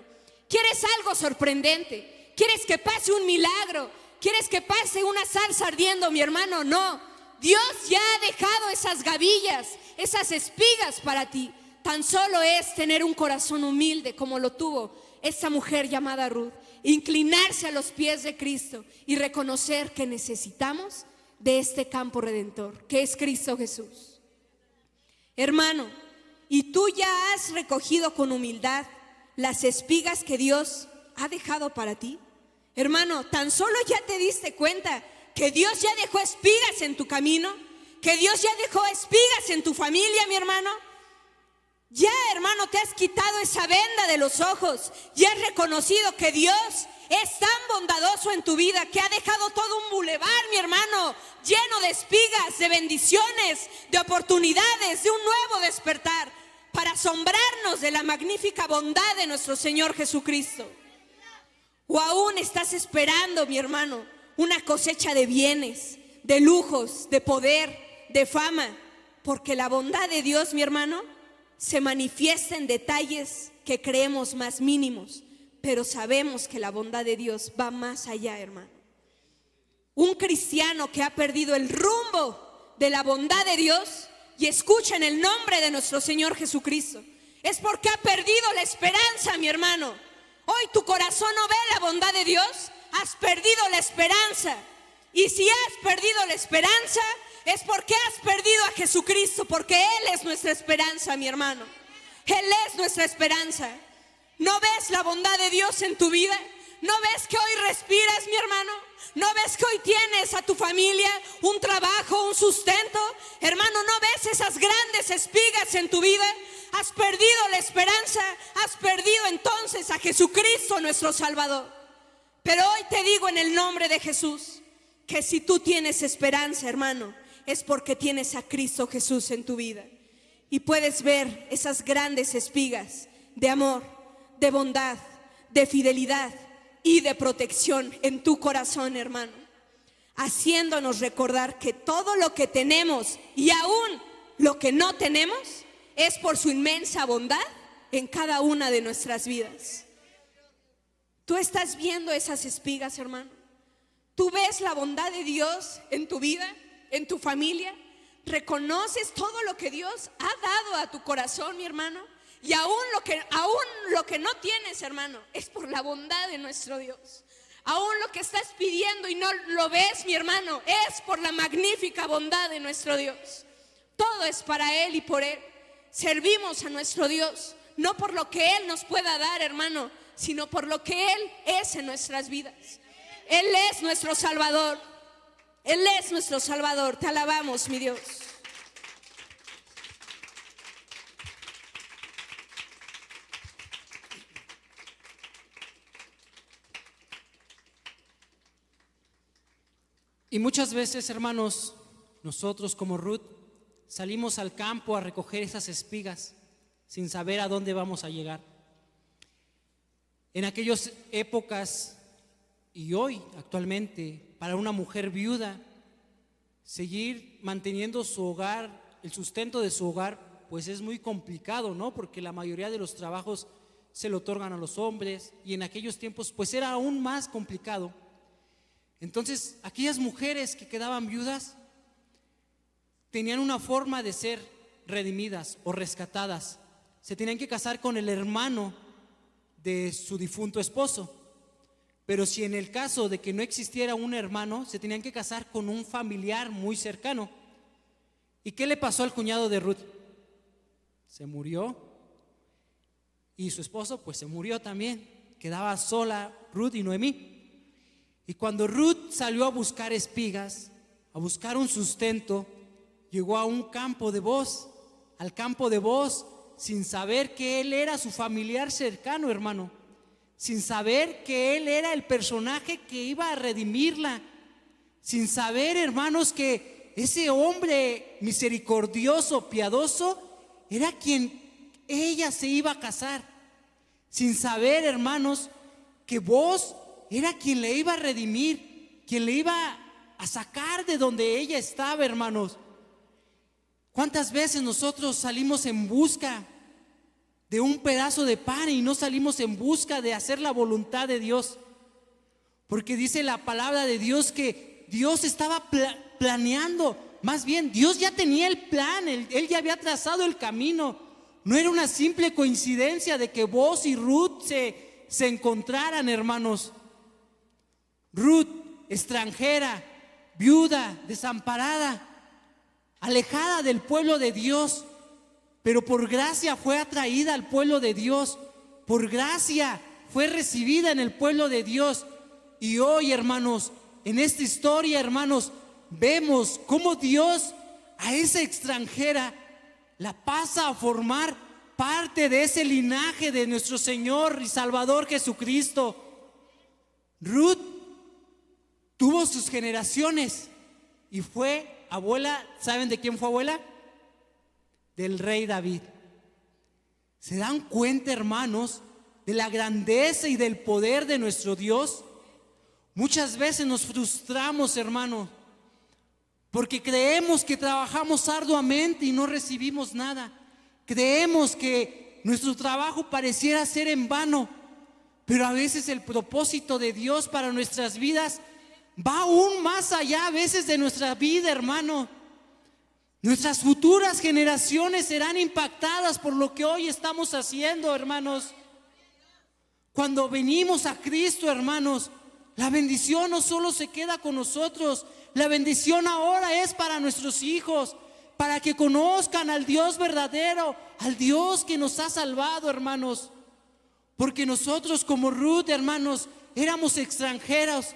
¿Quieres algo sorprendente? ¿Quieres que pase un milagro? ¿Quieres que pase una zarza ardiendo, mi hermano? No. Dios ya ha dejado esas gavillas, esas espigas para ti. Tan solo es tener un corazón humilde como lo tuvo esta mujer llamada Ruth, inclinarse a los pies de Cristo y reconocer que necesitamos de este campo redentor, que es Cristo Jesús. Hermano, ¿y tú ya has recogido con humildad las espigas que Dios ha dejado para ti? Hermano, tan solo ya te diste cuenta que Dios ya dejó espigas en tu camino, que Dios ya dejó espigas en tu familia, mi hermano. Ya, hermano, te has quitado esa venda de los ojos y has reconocido que Dios es tan bondadoso en tu vida que ha dejado todo un bulevar, mi hermano, lleno de espigas, de bendiciones, de oportunidades, de un nuevo despertar, para asombrarnos de la magnífica bondad de nuestro Señor Jesucristo. O aún estás esperando, mi hermano, una cosecha de bienes, de lujos, de poder, de fama, porque la bondad de Dios, mi hermano, se manifiesta en detalles que creemos más mínimos, pero sabemos que la bondad de Dios va más allá, hermano. Un cristiano que ha perdido el rumbo de la bondad de Dios, y escucha en el nombre de nuestro Señor Jesucristo, es porque ha perdido la esperanza, mi hermano. Hoy tu corazón no ve la bondad de Dios, has perdido la esperanza. Y si has perdido la esperanza, es porque has perdido a Jesucristo, porque Él es nuestra esperanza, mi hermano. Él es nuestra esperanza. ¿No ves la bondad de Dios en tu vida? ¿No ves que hoy respiras, mi hermano? ¿No ves que hoy tienes a tu familia un trabajo, un sustento? Hermano, ¿no ves esas grandes espigas en tu vida? Has perdido la esperanza, has perdido entonces a Jesucristo, nuestro Salvador. Pero hoy te digo en el nombre de Jesús, que si tú tienes esperanza, hermano, es porque tienes a Cristo Jesús en tu vida. Y puedes ver esas grandes espigas de amor, de bondad, de fidelidad y de protección en tu corazón, hermano, haciéndonos recordar que todo lo que tenemos y aún lo que no tenemos es por su inmensa bondad en cada una de nuestras vidas. ¿Tú estás viendo esas espigas, hermano? ¿Tú ves la bondad de Dios en tu vida, en tu familia? reconoces todo lo que Dios ha dado a tu corazón, mi hermano, y aún lo que no tienes, hermano, es por la bondad de nuestro Dios. Aún lo que estás pidiendo y no lo ves, mi hermano, es por la magnífica bondad de nuestro Dios. Todo es para Él y por Él. Servimos a nuestro Dios, no por lo que Él nos pueda dar, hermano, sino por lo que Él es en nuestras vidas. Él es nuestro Salvador. Él es nuestro Salvador. Te alabamos, mi Dios. Y muchas veces, hermanos, nosotros como Ruth salimos al campo a recoger esas espigas sin saber a dónde vamos a llegar. En aquellas épocas y hoy actualmente, para una mujer viuda, seguir manteniendo su hogar, el sustento de su hogar, pues es muy complicado, ¿no? Porque la mayoría de los trabajos se le otorgan a los hombres y en aquellos tiempos pues era aún más complicado. Entonces, aquellas mujeres que quedaban viudas tenían una forma de ser redimidas o rescatadas. Se tenían que casar con el hermano de su difunto esposo. Pero si en el caso de que no existiera un hermano, se tenían que casar con un familiar muy cercano. ¿Y qué le pasó al cuñado de Ruth? Se murió. Y su esposo pues se murió también. Quedaba sola Ruth y Noemí. Y cuando Ruth salió a buscar espigas, a buscar un sustento, llegó a un campo de Booz, al campo de Booz, sin saber que él era su familiar cercano, hermano, sin saber que él era el personaje que iba a redimirla, sin saber, hermanos, que ese hombre misericordioso, piadoso, era quien ella se iba a casar, sin saber, hermanos, que Booz era quien le iba a redimir, quien le iba a sacar de donde ella estaba, hermanos. ¿Cuántas veces nosotros salimos en busca de un pedazo de pan y no salimos en busca de hacer la voluntad de Dios? Porque dice la palabra de Dios que Dios estaba planeando, más bien Dios ya tenía el plan, él ya había trazado el camino. No era una simple coincidencia de que Booz y Ruth se encontraran, hermanos. Ruth, extranjera, viuda, desamparada, alejada del pueblo de Dios, pero por gracia fue atraída al pueblo de Dios, por gracia fue recibida en el pueblo de Dios. Y hoy, hermanos, en esta historia, hermanos, vemos cómo Dios a esa extranjera la pasa a formar parte de ese linaje de nuestro Señor y Salvador Jesucristo. Ruth tuvo sus generaciones y fue abuela. ¿Saben de quién fue abuela? Del rey David. ¿Se dan cuenta, hermanos, de la grandeza y del poder de nuestro Dios? Muchas veces nos frustramos, hermanos, porque creemos que trabajamos arduamente y no recibimos nada. Creemos que nuestro trabajo pareciera ser en vano, pero a veces el propósito de Dios para nuestras vidas va aún más allá a veces de nuestra vida, hermano. Nuestras futuras generaciones serán impactadas por lo que hoy estamos haciendo, hermanos. Cuando venimos a Cristo, hermanos, la bendición no solo se queda con nosotros, la bendición ahora es para nuestros hijos, para que conozcan al Dios verdadero, al Dios que nos ha salvado, hermanos. Porque nosotros como Ruth, hermanos, éramos extranjeros,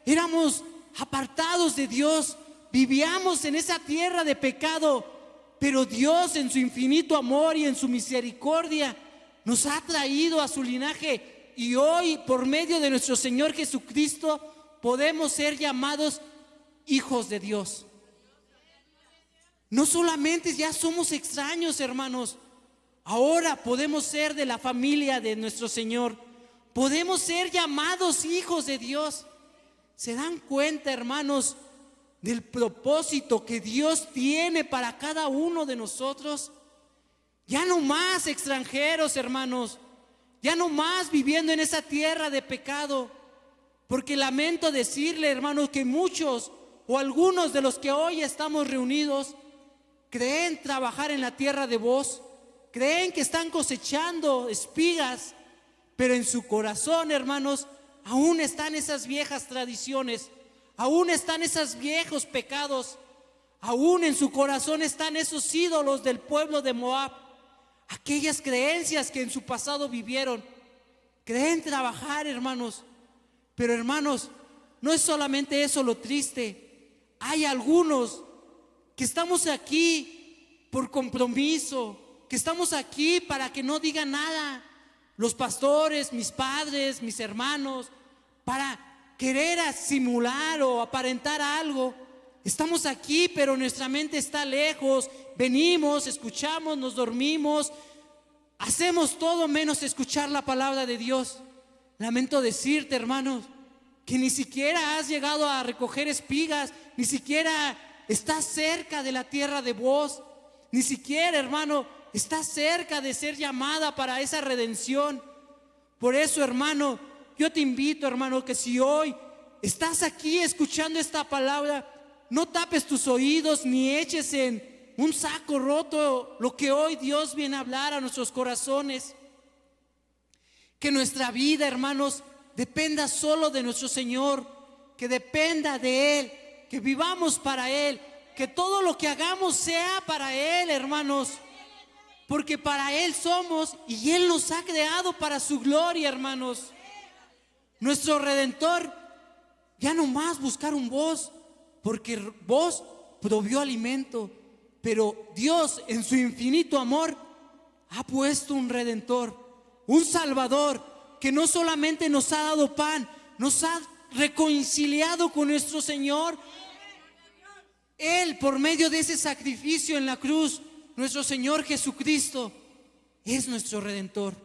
éramos apartados de Dios, vivíamos en esa tierra de pecado, pero Dios en su infinito amor y en su misericordia nos ha traído a su linaje y hoy por medio de nuestro Señor Jesucristo podemos ser llamados hijos de Dios. No solamente ya somos extraños, hermanos, ahora podemos ser de la familia de nuestro Señor, podemos ser llamados hijos de Dios. ¿Se dan cuenta, hermanos, del propósito que Dios tiene para cada uno de nosotros? Ya no más extranjeros, hermanos, ya no más viviendo en esa tierra de pecado, porque lamento decirle, hermanos, que muchos o algunos de los que hoy estamos reunidos creen trabajar en la tierra de voz, creen que están cosechando espigas, pero en su corazón, hermanos, aún están esas viejas tradiciones, aún están esos viejos pecados, aún en su corazón están esos ídolos del pueblo de Moab, aquellas creencias que en su pasado vivieron. Creen trabajar, hermanos, pero hermanos, no es solamente eso lo triste. Hay algunos que estamos aquí por compromiso, que estamos aquí para que no digan nada. Los pastores, mis padres, mis hermanos, para querer simular o aparentar algo. Estamos aquí, pero nuestra mente está lejos. Venimos, escuchamos, nos dormimos, hacemos todo menos escuchar la palabra de Dios. Lamento decirte, hermanos, que ni siquiera has llegado a recoger espigas, ni siquiera estás cerca de la tierra de voz, ni siquiera, hermano, estás cerca de ser llamada para esa redención. Por eso, hermano, yo te invito, hermano, que si hoy estás aquí escuchando esta palabra, no tapes tus oídos ni eches en un saco roto lo que hoy Dios viene a hablar a nuestros corazones. Que nuestra vida, hermanos, dependa solo de nuestro Señor, que dependa de Él, que vivamos para Él, que todo lo que hagamos sea para Él, hermanos, porque para Él somos y Él nos ha creado para su gloria, hermanos. Nuestro Redentor ya no más buscar un voz, porque vos provió alimento, pero Dios en su infinito amor ha puesto un Redentor, un Salvador, que no solamente nos ha dado pan, nos ha reconciliado con nuestro Señor. Él, por medio de ese sacrificio en la cruz, nuestro Señor Jesucristo es nuestro Redentor,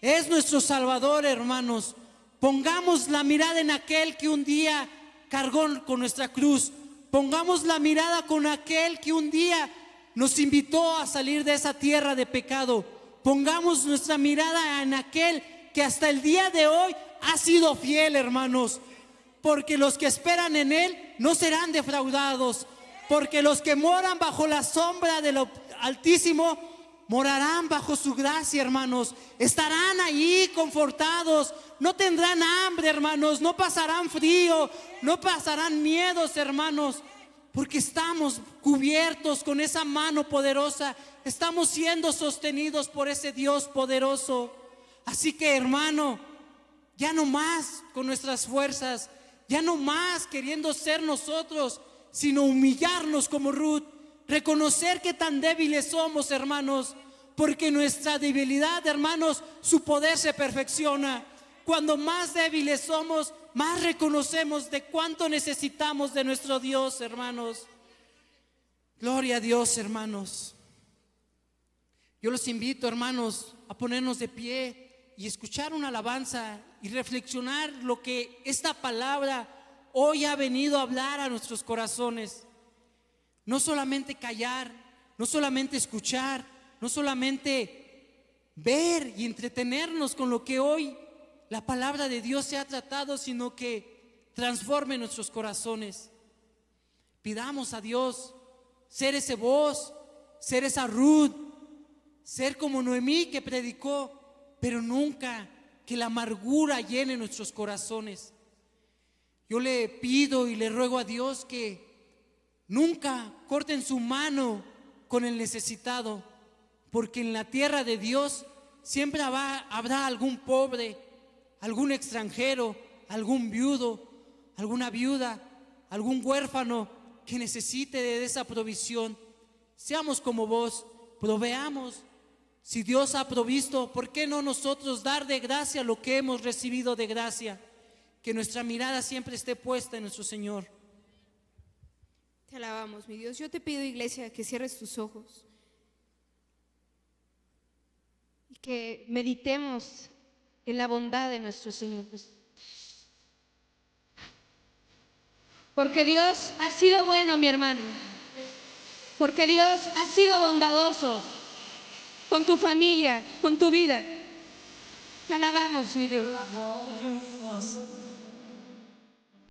es nuestro Salvador, hermanos. Pongamos la mirada en aquel que un día cargó con nuestra cruz. Pongamos la mirada con aquel que un día nos invitó a salir de esa tierra de pecado. Pongamos nuestra mirada en aquel que hasta el día de hoy ha sido fiel, hermanos, porque los que esperan en Él no serán defraudados, porque los que moran bajo la sombra de lo Altísimo morarán bajo su gracia, hermanos. Estarán ahí confortados, no tendrán hambre, hermanos, no pasarán frío, no pasarán miedos, hermanos, porque estamos cubiertos con esa mano poderosa, estamos siendo sostenidos por ese Dios poderoso. Así que, hermano, ya no más con nuestras fuerzas, ya no más queriendo ser nosotros, sino humillarnos como Ruth, reconocer que tan débiles somos, hermanos, porque nuestra debilidad, hermanos, su poder se perfecciona. Cuando más débiles somos, más reconocemos de cuánto necesitamos de nuestro Dios, hermanos. Gloria a Dios, hermanos. Yo los invito, hermanos, a ponernos de pie y escuchar una alabanza y reflexionar lo que esta palabra hoy ha venido a hablar a nuestros corazones. No solamente callar, no solamente escuchar, no solamente ver y entretenernos con lo que hoy la palabra de Dios se ha tratado, sino que transforme nuestros corazones. Pidamos a Dios ser ese voz, ser esa Ruth, ser como Noemí que predicó, pero nunca que la amargura llene nuestros corazones. Yo le pido y le ruego a Dios que nunca corten su mano con el necesitado, porque en la tierra de Dios siempre habrá algún pobre, algún extranjero, algún viudo, alguna viuda, algún huérfano que necesite de esa provisión. Seamos como vos, proveamos. Si Dios ha provisto, ¿por qué no nosotros dar de gracia lo que hemos recibido de gracia? Que nuestra mirada siempre esté puesta en nuestro Señor. Te alabamos, mi Dios. Yo te pido, iglesia, que cierres tus ojos y que meditemos en la bondad de nuestro Señor. Porque Dios ha sido bueno, mi hermano. Porque Dios ha sido bondadoso con tu familia, con tu vida. Te alabamos, mi Dios.